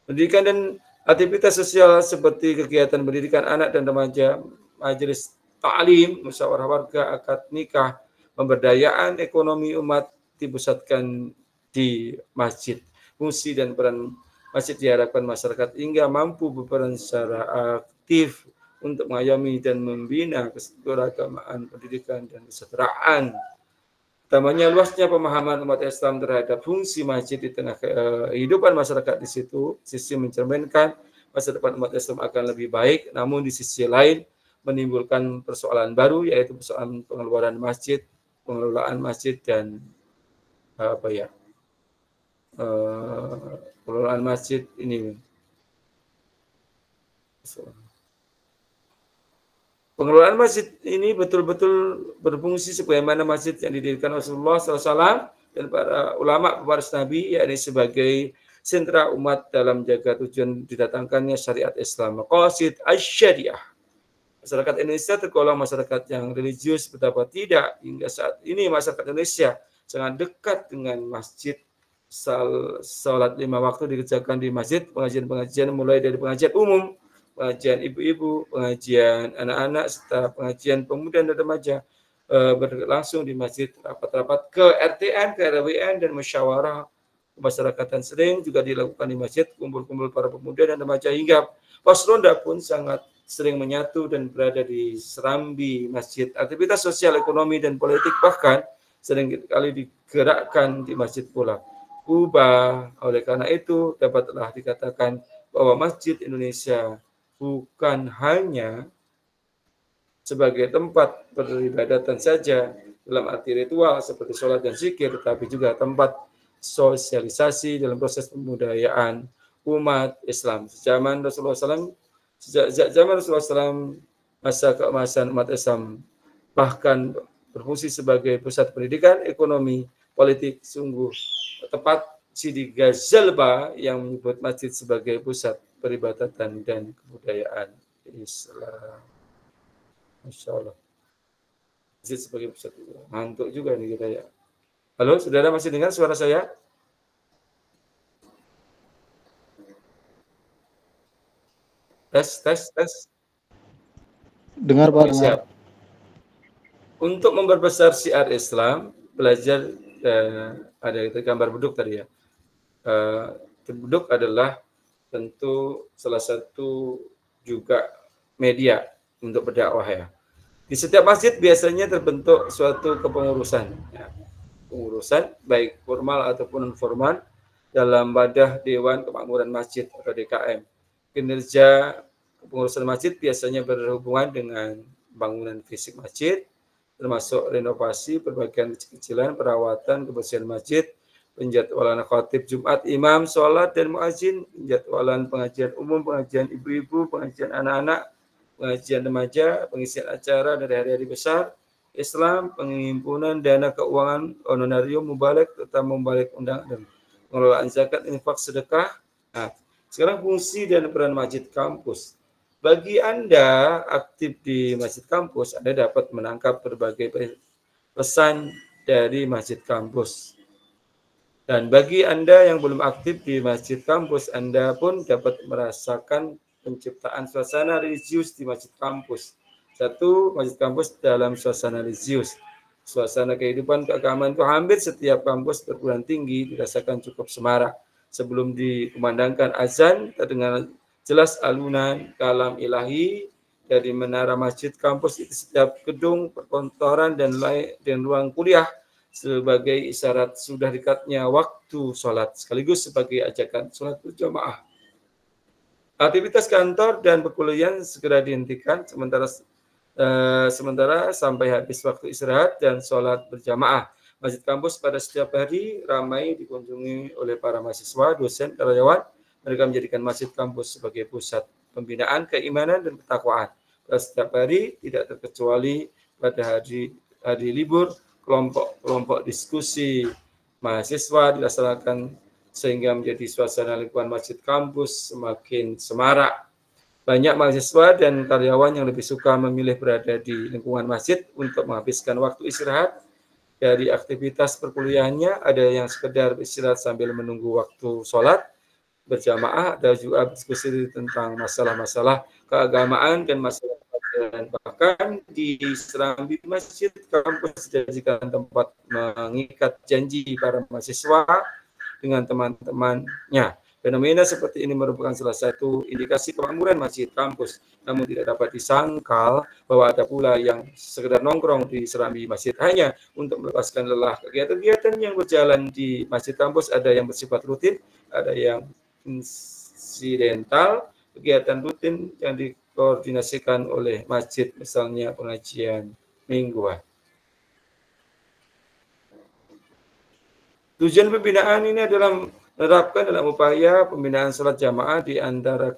Pendidikan dan aktivitas sosial seperti kegiatan pendidikan anak dan remaja, majelis ta'lim, musyawarah warga, akad nikah, pemberdayaan ekonomi umat dipusatkan di masjid. Fungsi dan peran masjid diharapkan masyarakat hingga mampu berperan secara aktif untuk mengayomi dan membina keberagamaan pendidikan dan kesejahteraan. Utamanya luasnya pemahaman umat Islam terhadap fungsi masjid di tengah kehidupan masyarakat di situ, sisi mencerminkan masa depan umat Islam akan lebih baik, namun di sisi lain menimbulkan persoalan baru, yaitu persoalan pengeluaran masjid, pengelolaan masjid dan pengelolaan masjid ini. Pengelolaan masjid ini betul-betul berfungsi sebagaimana masjid yang didirikan Rasulullah SAW dan para ulama pewaris Nabi, yakni sebagai sentra umat dalam jaga tujuan didatangkannya syariat Islam. Maqasid asy-syariah. Masyarakat Indonesia tergolong masyarakat yang religius, betapa tidak hingga saat ini masyarakat Indonesia sangat dekat dengan masjid. Salat 5 waktu dikerjakan di masjid, pengajian-pengajian mulai dari pengajian umum, pengajian ibu-ibu, pengajian anak-anak, serta pengajian pemuda dan remaja berlangsung di masjid. Rapat-rapat ke RTN, ke RWN, dan musyawarah kemasyarakatan sering juga dilakukan di masjid. Kumpul-kumpul para pemuda dan remaja hingga pos ronda pun sangat sering menyatu dan berada di serambi masjid. Aktivitas sosial, ekonomi, dan politik bahkan sering kali digerakkan di masjid pula. Oleh karena itu dapatlah dikatakan bahwa Masjid Indonesia bukan hanya sebagai tempat peribadatan saja dalam arti ritual seperti sholat dan zikir, tetapi juga tempat sosialisasi dalam proses pembudayaan umat Islam. Sejak zaman Rasulullah SAW, masa keemasan umat Islam bahkan berfungsi sebagai pusat pendidikan, ekonomi, politik. Sungguh tepat Sidi Ghazalba yang menyebut masjid sebagai pusat peribadatan dan kebudayaan Islam. Masya Allah. Masjid sebagai pusat. Ngantuk juga nih kita ya. Halo, saudara masih dengar suara saya? Tes. Dengar Pak, dengar. Siap. Untuk memperbesar syiar Islam, belajar ada gambar beduk tadi ya. Beduk adalah tentu salah satu juga media untuk berdakwah ya. Di setiap masjid biasanya terbentuk suatu kepengurusan, ya. Pengurusan baik formal ataupun non formal dalam wadah Dewan Kemakmuran Masjid atau DKM. Kinerja kepengurusan masjid biasanya berhubungan dengan bangunan fisik masjid, termasuk renovasi, perbaikan kecil-kecilan, perawatan, kebersihan masjid, penjadwalan khatib Jumat, imam, sholat, dan muazin, penjadwalan pengajian umum, pengajian ibu-ibu, pengajian anak-anak, pengajian remaja, pengisian acara dari hari-hari besar Islam, penghimpunan dana keuangan, honorarium, mubalik, terutama mubalik undang dan pengelolaan zakat, infak, sedekah. Nah, sekarang fungsi dan peran masjid kampus. Bagi Anda aktif di masjid kampus, Anda dapat menangkap berbagai pesan dari masjid kampus. Dan bagi Anda yang belum aktif di masjid kampus, Anda pun dapat merasakan penciptaan suasana religius di masjid kampus. Satu, masjid kampus dalam suasana religius. Suasana kehidupan keagamaan itu hampir setiap kampus perguruan tinggi dirasakan cukup semarak. Sebelum dikumandangkan azan, terdengar jelas alunan kalam ilahi dari menara masjid kampus itu. Setiap gedung, perkantoran, dan ruang kuliah sebagai isyarat sudah dekatnya waktu sholat, sekaligus sebagai ajakan sholat berjamaah. Aktivitas kantor dan perkuliahan segera dihentikan sementara sampai habis waktu istirahat dan sholat berjamaah. Masjid kampus pada setiap hari ramai dikunjungi oleh para mahasiswa, dosen, karyawan. Mereka menjadikan masjid kampus sebagai pusat pembinaan keimanan dan ketakwaan. Pada setiap hari, tidak terkecuali pada hari libur, kelompok diskusi mahasiswa dilaksanakan sehingga menjadi suasana lingkungan masjid kampus semakin semarak. Banyak mahasiswa dan karyawan yang lebih suka memilih berada di lingkungan masjid untuk menghabiskan waktu istirahat dari aktivitas perkuliahannya. Ada yang sekedar istirahat sambil menunggu waktu sholat berjamaah, ada juga diskusi tentang masalah-masalah keagamaan dan masalah pelajaran. Bahkan bahkan di Serambi Masjid kampus dijadikan tempat mengikat janji para mahasiswa dengan teman-temannya. Fenomena seperti ini merupakan salah satu indikasi kemakmuran masjid kampus. Namun tidak dapat disangkal bahwa ada pula yang sekedar nongkrong di Serambi Masjid hanya untuk melepaskan lelah. Kegiatan-kegiatan yang berjalan di masjid kampus ada yang bersifat rutin, ada yang insidental, kegiatan rutin yang dikoordinasikan oleh masjid, misalnya pengajian mingguan. Tujuan pembinaan ini adalah menerapkan dalam upaya pembinaan salat jamaah. Di antara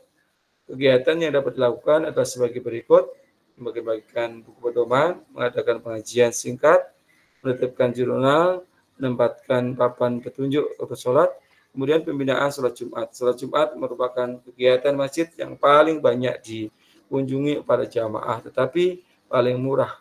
kegiatan yang dapat dilakukan adalah sebagai berikut: membagikan buku pedoman, mengadakan pengajian singkat, menetapkan jurnal, menempatkan papan petunjuk untuk sholat, kemudian pembinaan sholat Jumat. Sholat Jumat merupakan kegiatan masjid yang paling banyak dikunjungi para jamaah, tetapi paling murah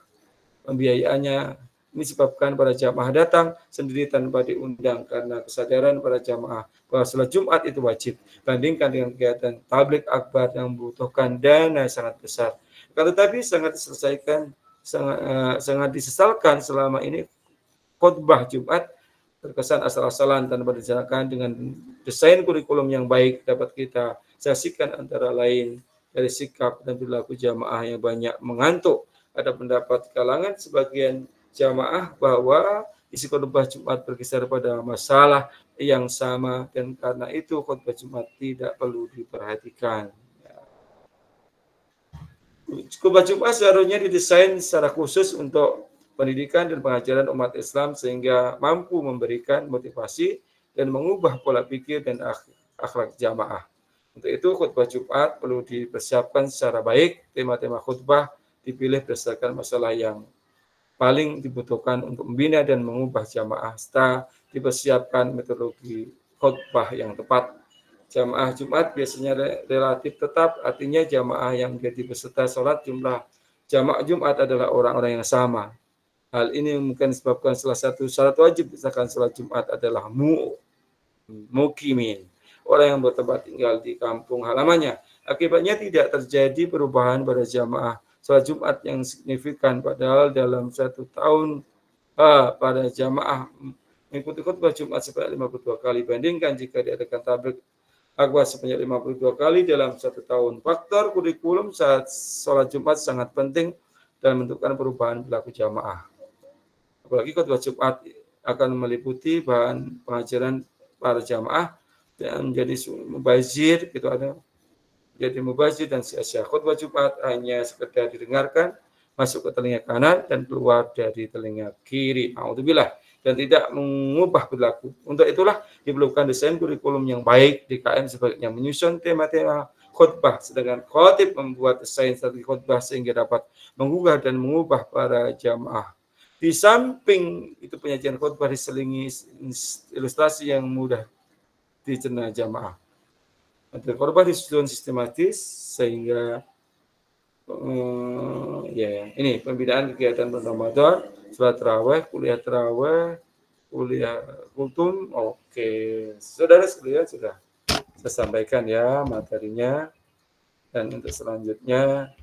pembiayaannya. Ini disebabkan para jamaah datang sendiri tanpa diundang karena kesadaran para jamaah bahwa sholat Jumat itu wajib, bandingkan dengan kegiatan tabligh akbar yang membutuhkan dana sangat besar. Tetapi sangat disesalkan selama ini khotbah Jumat terkesan asal-asalan tanpa direncanakan. Dengan desain kurikulum yang baik dapat kita saksikan antara lain dari sikap dan perilaku jamaah yang banyak mengantuk. Ada pendapat kalangan sebagian jamaah bahwa isi khotbah Jumat berkisar pada masalah yang sama dan karena itu khotbah Jumat tidak perlu diperhatikan. Khotbah Jumat seharusnya didesain secara khusus untuk pendidikan dan pengajaran umat Islam sehingga mampu memberikan motivasi dan mengubah pola pikir dan akhlak jamaah. Untuk itu khutbah Jumat perlu dipersiapkan secara baik. Tema-tema khutbah dipilih berdasarkan masalah yang paling dibutuhkan untuk membina dan mengubah jamaah serta dipersiapkan metodologi khutbah yang tepat. Jamaah Jumat biasanya relatif tetap, artinya jamaah yang menjadi peserta sholat jumlah jamaah Jumat adalah orang-orang yang sama. Hal ini mungkin disebabkan salah satu syarat wajib misalkan sholat Jumat adalah mukimin, orang yang bertempat tinggal di kampung halamannya. Akibatnya tidak terjadi perubahan pada jamaah sholat Jumat yang signifikan, padahal dalam satu tahun pada jamaah mengikuti khutbah Jumat sebanyak 52 kali, bandingkan jika diadakan tabligh akbar sebanyak 52 kali dalam satu tahun. Faktor kurikulum saat sholat Jumat sangat penting dalam menentukan perubahan perilaku jamaah. Apalagi khutbah Jumat akan meliputi bahan pengajaran para jamaah dan menjadi mubazir, gitu ada. Jadi mubazir dan sia-sia. Khutbah Jumat hanya sekedar didengarkan, masuk ke telinga kanan dan keluar dari telinga kiri. Alhamdulillah. Dan tidak mengubah perilaku. Untuk itulah diperlukan desain kurikulum yang baik. DKM sebaiknya menyusun tema-tema khutbah, sedangkan khotib membuat desain strategi khutbah sehingga dapat menggugah dan mengubah para jamaah. Di samping itu penyajian khutbah diselingi ilustrasi yang mudah dicerna jamaah. Materi khutbah disusun sistematis sehingga ini pembinaan kegiatan bulan Ramadan, sholat tarawih, kuliah tarawih, kuliah kultum. Oke, saudara sekalian sudah saya sampaikan ya materinya, dan untuk selanjutnya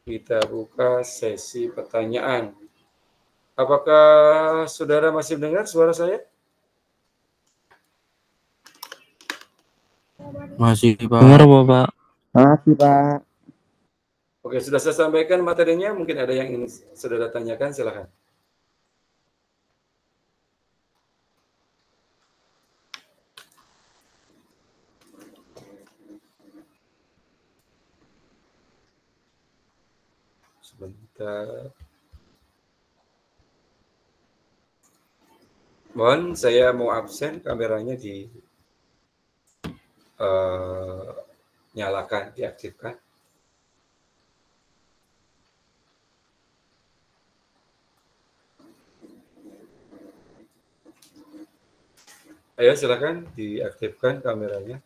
kita buka sesi pertanyaan. Apakah saudara masih mendengar suara saya? Masih, Pak. Dengar Bapak. Makasih Pak. Oke, sudah saya sampaikan materinya. Mungkin ada yang ingin saudara tanyakan, silakan. Sebentar. Mohon saya mau absen, kameranya nyalakan, diaktifkan. Ayo silakan diaktifkan kameranya.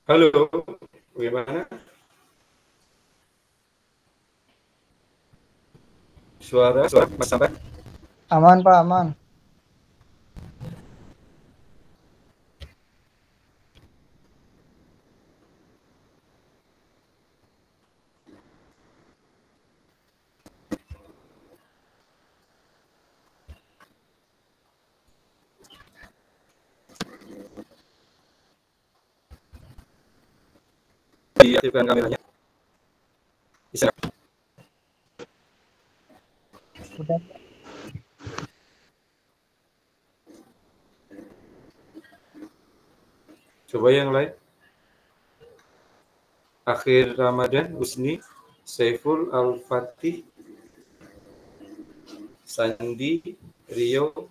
Halo, bagaimana? Suara Mas Sampai? Aman Pak, aman. Diaktifkan kameranya. Bisa. Udah. Coba yang lain. Akhir Ramadan, Husni, Saiful Al-Fatih, Sandi, Rio.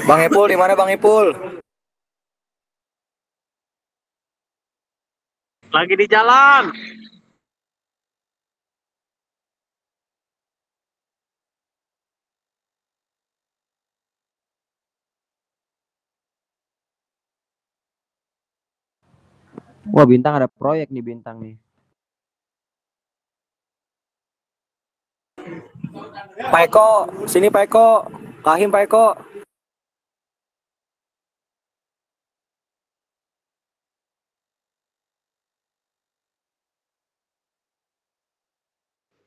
Bang Ipul di mana Bang Ipul? Lagi di jalan. Wah, Bintang ada proyek nih Bintang nih. Pak Eko, sini Pak Eko. Kahim Pak Eko.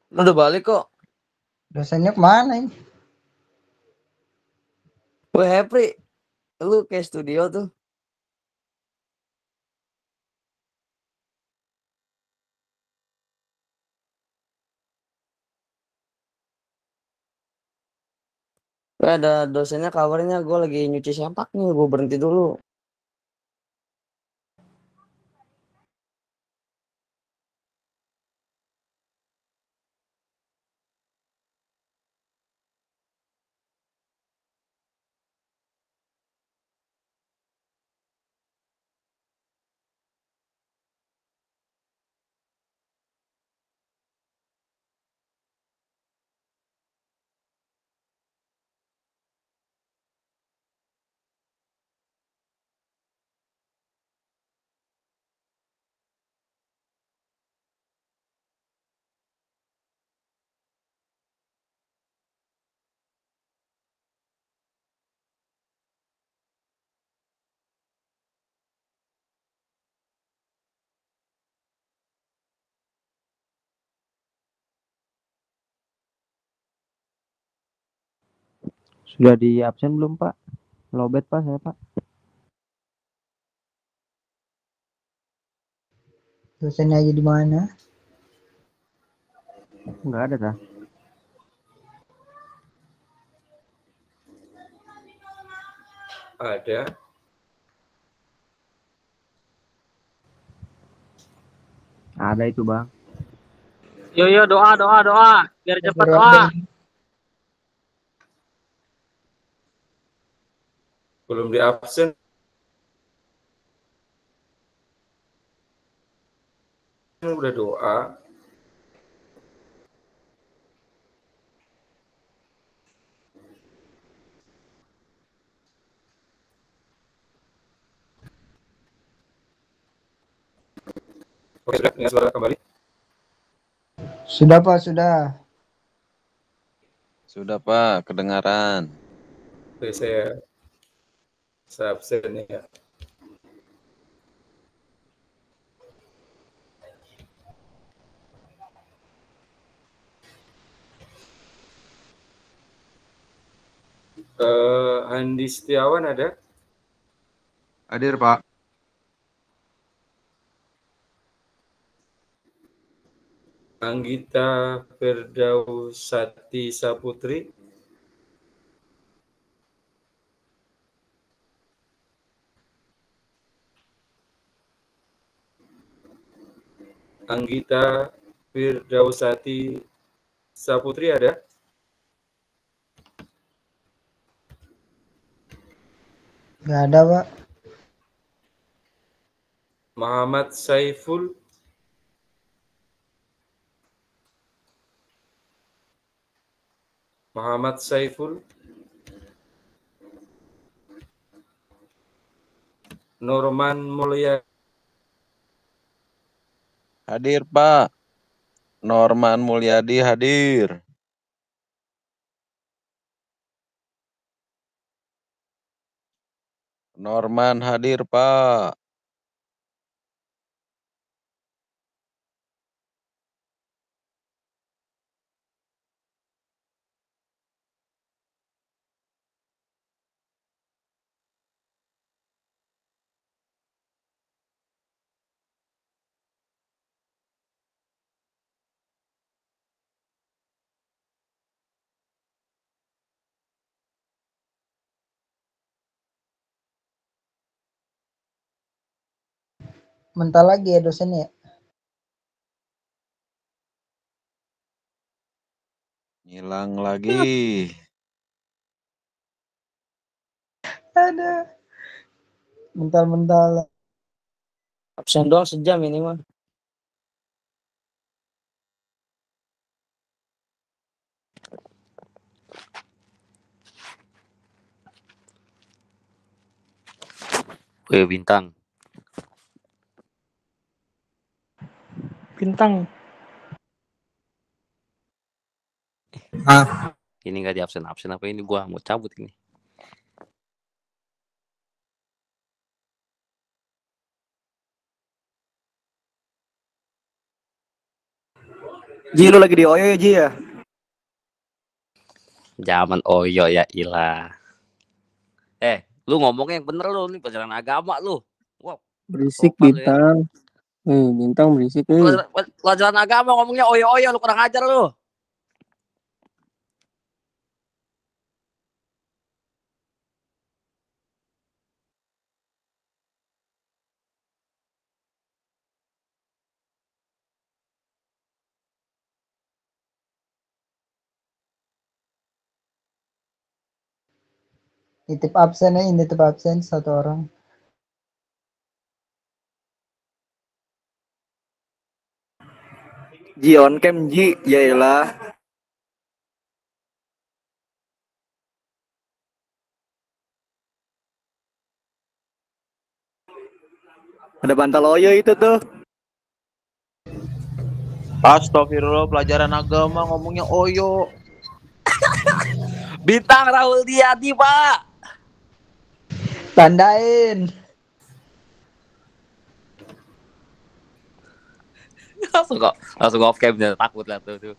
Lu udah balik kok. Dosennya kemana ini? Wah, Hepri. Lu kayak studio tuh. Wah, ada dosennya kabarnya gue lagi nyuci sempak nih, gue berhenti dulu. Sudah di absen belum Pak? Lobet Pak saya Pak. Dosennya aja di mana? Enggak ada dah. Ada. Ada itu Bang. Yo doa biar cepat doa. Belum di absen. Udah doa. Oke, sudah dengar suara kembali. Sudah Pak, sudah. Sudah Pak, kedengaran. Oke, saya absen ya. Andi Setiawan ada? Hadir Pak. Anggita Firdausati Saputri. Anggita Firdausati Saputri ada? Nggak ada, Pak. Muhammad Saiful. Muhammad Saiful. Norman Mulya. Hadir, Pak. Norman Mulyadi hadir. Norman hadir, Pak. Mental lagi ya dosennya ya? Hilang lagi. Ada. Mental-mental. Absen doang sejam ini mah. Weh Bintang, Bintang. ini gak di absen apa ini? Gua mau cabut ini. Ji, lu lagi di Oyo ya, Ji ya? Zaman Oyo ya ilah. Lu ngomongnya yang bener lu nih pelajaran agama lu. Wow, Berisik sopan lu ya. Bintang. Bintang berisik Pelajaran agama ngomongnya Oyo lu kurang ajar lu. Nitip absen ya, nitip absen satu orang. Ji on cam Ji, yaelah. Ada bantal Oyo itu tuh. Astagfirullah, pelajaran agama ngomongnya Oyo. Bintang Rahul Diadi, Pak. Tandain. langsung off cam dia takut lah tuh.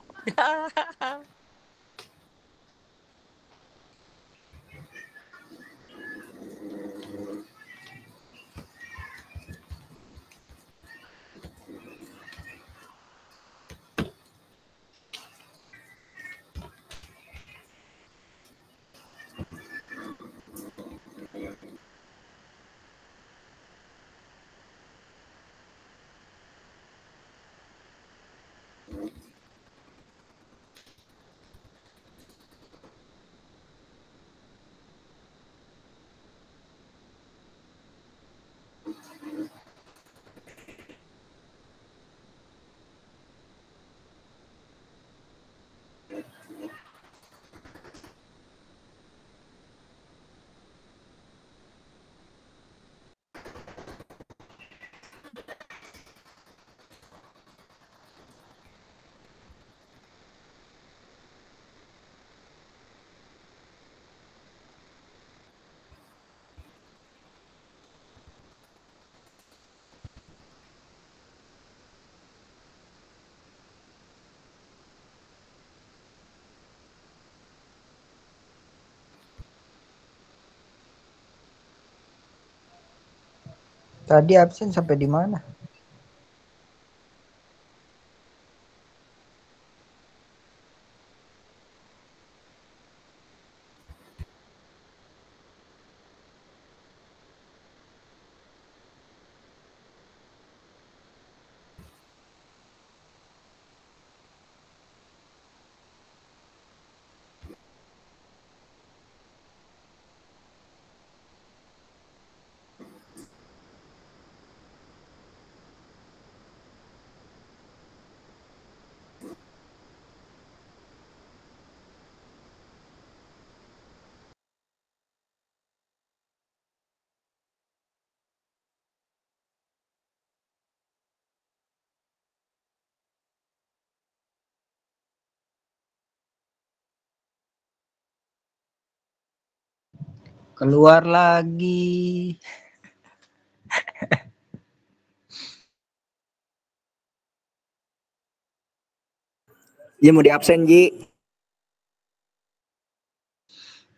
Tadi absen sampai di mana? Keluar lagi. Ji mau di absen Ji.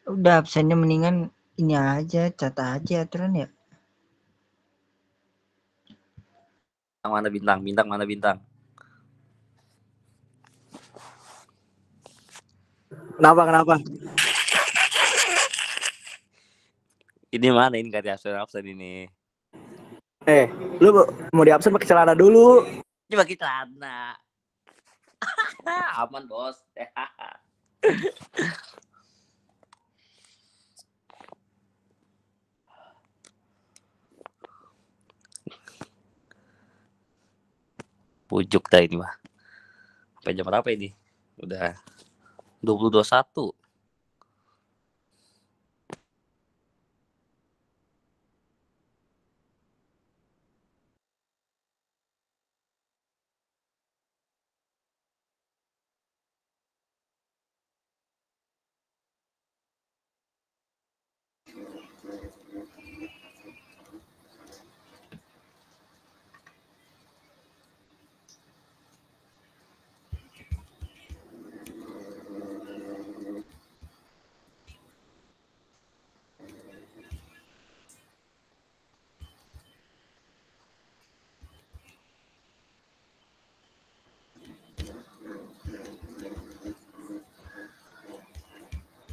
Udah absennya mendingan ini aja, cat aja aturan ya. Mana bintang? Bintang mana bintang? Kenapa? Ini mana ini gak absen ini? Lu mau di absen pakai celana dulu. Coba kita celana. Aman bos. Pujuk dah ini mah. Sampai jam berapa ini? Udah 20.21.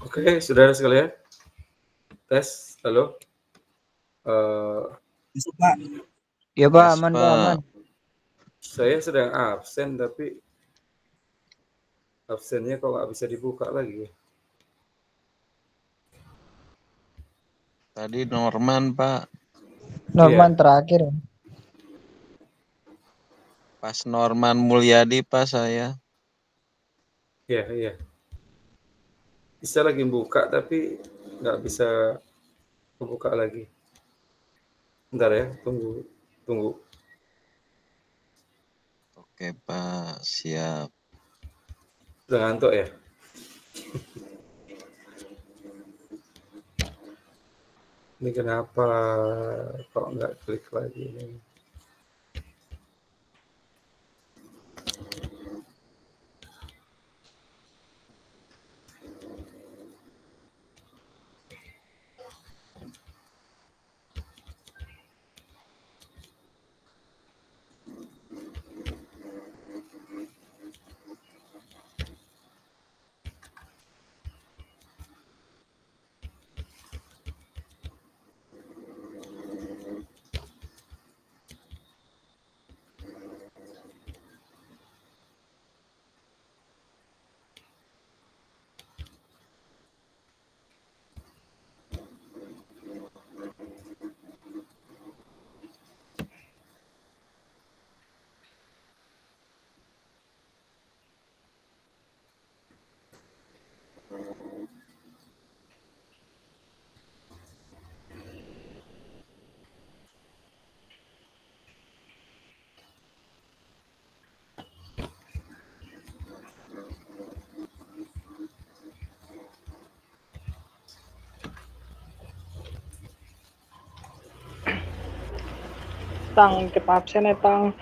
Oke, saudara sekalian. Tes, halo. Pak. Ya Pak, Yes, aman Pak. Pak, aman. Saya sedang absen, tapi absennya kok nggak bisa dibuka lagi. Tadi Norman, Pak. Norman Iya. terakhir. Pas Norman Mulyadi, Pak, saya. Iya. Bisa lagi buka, tapi nggak bisa buka lagi. Bentar ya, tunggu. Oke, Pak. Siap. Udah ngantuk ya? Ini kenapa kok nggak klik lagi ini? Tang, kita absen ya, Tang.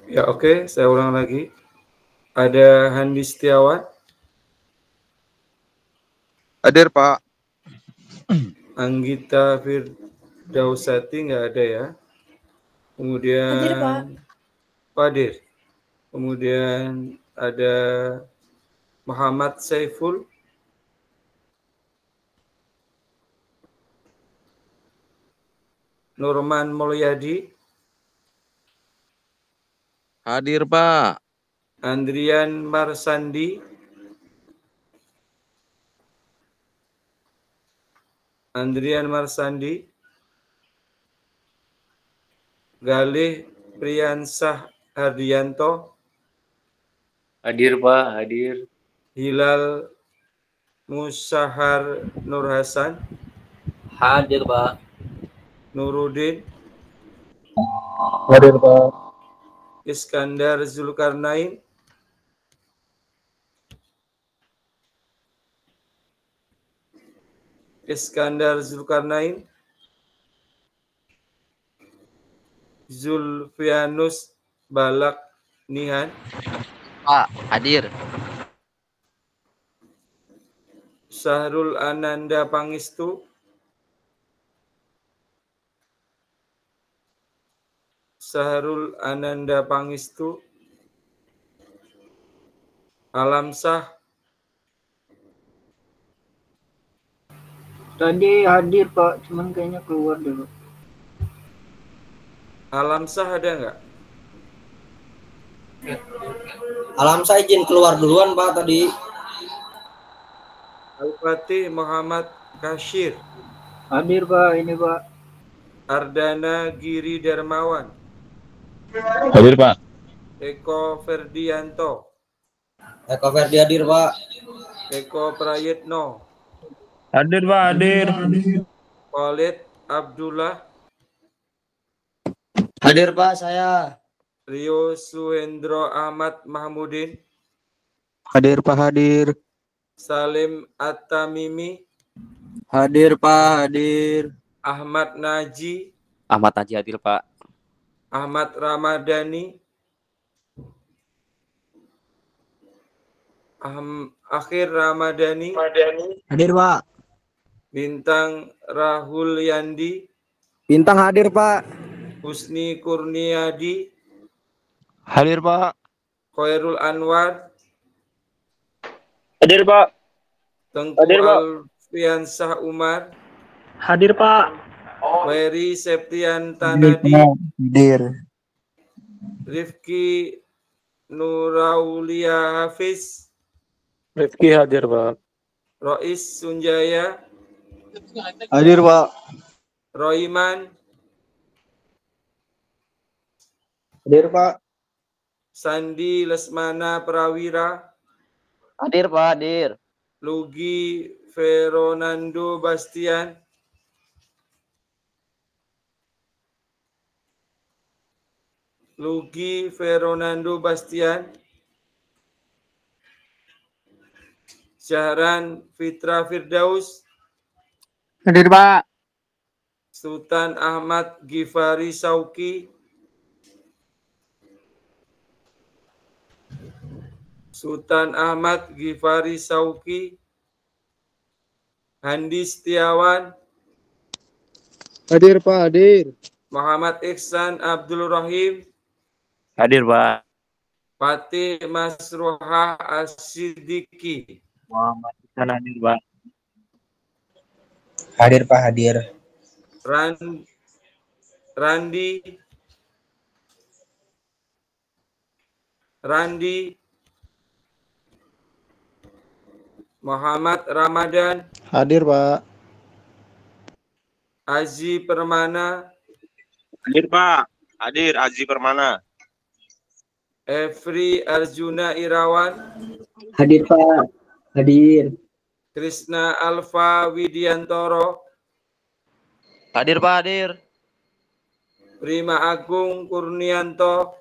Ya oke, saya ulang lagi. Ada Handi Setiawan, Hadir, Pak. Anggita Firdausati nggak ada ya. Kemudian Hadir, Pak. Padir. Kemudian ada Muhammad Saiful. Nurman Mulyadi. Hadir, Pak. Andrian Marsandi. Andrian Marsandi. Galih Priyansah Hardianto. Hadir, Pak. Hadir. Hilal Musahar Nur Hasan. Hadir, Pak. Nuruddin. Hadir, Pak. Iskandar Zulkarnain. Iskandar Zulkarnain. Zulfianus Balak Nihan. Pak, hadir. Sahrul Ananda Pangestu. Sahrul Ananda Pangestu. Alamsah. Tadi hadir Pak, cuman kayaknya keluar dulu. Alamsah ada nggak? Alamsah izin keluar duluan Pak tadi. Al-Fatih Muhammad Kashir. Hadir Pak, ini Pak. Ardana Giri Darmawan. Hadir, Pak. Eko Ferdianto. Eko Ferdi hadir Pak. Eko Prayitno. Hadir, Pak. Hadir. Khalid Abdullah. Hadir Pak, saya. Rio Suhendro Ahmad Mahmudin. Hadir, Pak. Hadir. Salim At-Tamimi. Hadir Pak, hadir. Ahmad Naji. Ahmad Naji hadir, Pak. Ahmad Ramadhani. Akhir Ramadhani. Hadir, Pak. Bintang Rahul Yandi. Bintang hadir, Pak. Husni Kurniadi. Hadir, Pak. Khairul Anwar. Hadir, Pak. Tengku Hadir, Pak. Alfiansah Umar. Hadir Pak. Wery Septian Hadir, Tanadi. Pak. Hadir. Rifki Nuraulia Hafiz. Rifki hadir, Pak. Rois Sunjaya. Hadir, Pak. Roiman. Hadir, Pak. Sandi Lesmana Prawira. Hadir, Pak, hadir. Lugi Fernando Bastian. Lugi Fernando Bastian. Syahran Fitra Firdaus. Hadir, Pak. Sultan Ahmad Gifari Sauki. Sultan Ahmad Gifari Sauki. Handi Setiawan. Hadir, Pak. Hadir. Muhammad Ihsan Abdul Rahim. Hadir, Pak. Fatih Masruhah As-Siddiqi. Muhammad Ihsan hadir, Pak. Hadir, Pak. Hadir. Randi. Muhammad Ramadan. Hadir, Pak. Azi Permana. Hadir, Pak. Hadir, Azi Permana. Efri Arjuna Irawan. Hadir Pak. Hadir. Krishna Alfa Widiantoro. Hadir, Pak, hadir. Prima Agung Kurnianto.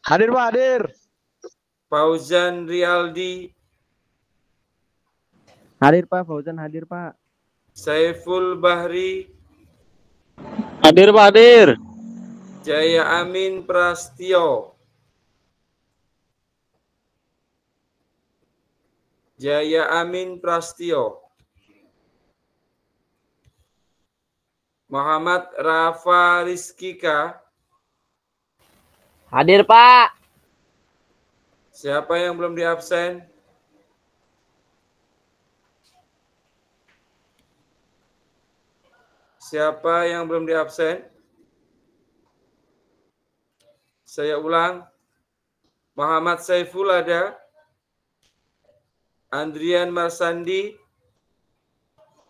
Hadir, Pak. Hadir. Fauzan Rialdi. Hadir Pak, Fauzan hadir Pak. Saiful Bahri. Hadir, Pak, hadir. Jaya Amin Prastio. Jaya Amin Prastio. Muhammad Rafa Rizkika. Hadir, Pak. Siapa yang belum diabsen? Siapa yang belum diabsen? Saya ulang. Muhammad Saiful ada. Andrian Marsandi.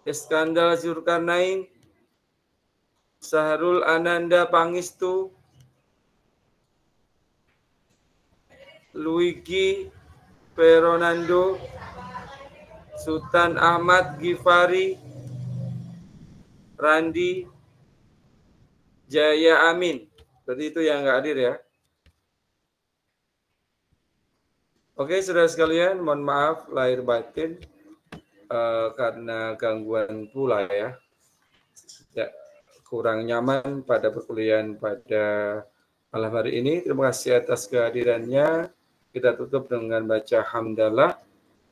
Iskandar Zulkarnain. Sahrul Ananda Pangistu. Luigi Peronando. Sultan Ahmad Gifari. Randi Jaya Amin. Berarti itu yang nggak hadir ya. Oke, saudara sekalian, mohon maaf lahir batin karena gangguan pula ya. Kurang nyaman pada perkuliahan pada malam hari ini. Terima kasih atas kehadirannya. Kita tutup dengan baca hamdalah.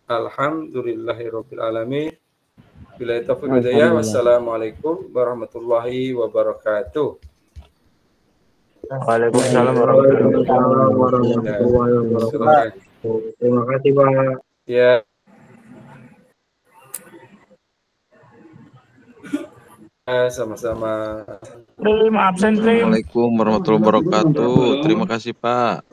Alhamdulillahirabbil alamin. Bila taufiq hidayah. Wassalamualaikum warahmatullahi wabarakatuh. Waalaikumsalam warahmatullahi wabarakatuh. Terima kasih, Pak. Ya. Sama-sama. Assalamualaikum warahmatullahi wabarakatuh. Terima kasih, Pak.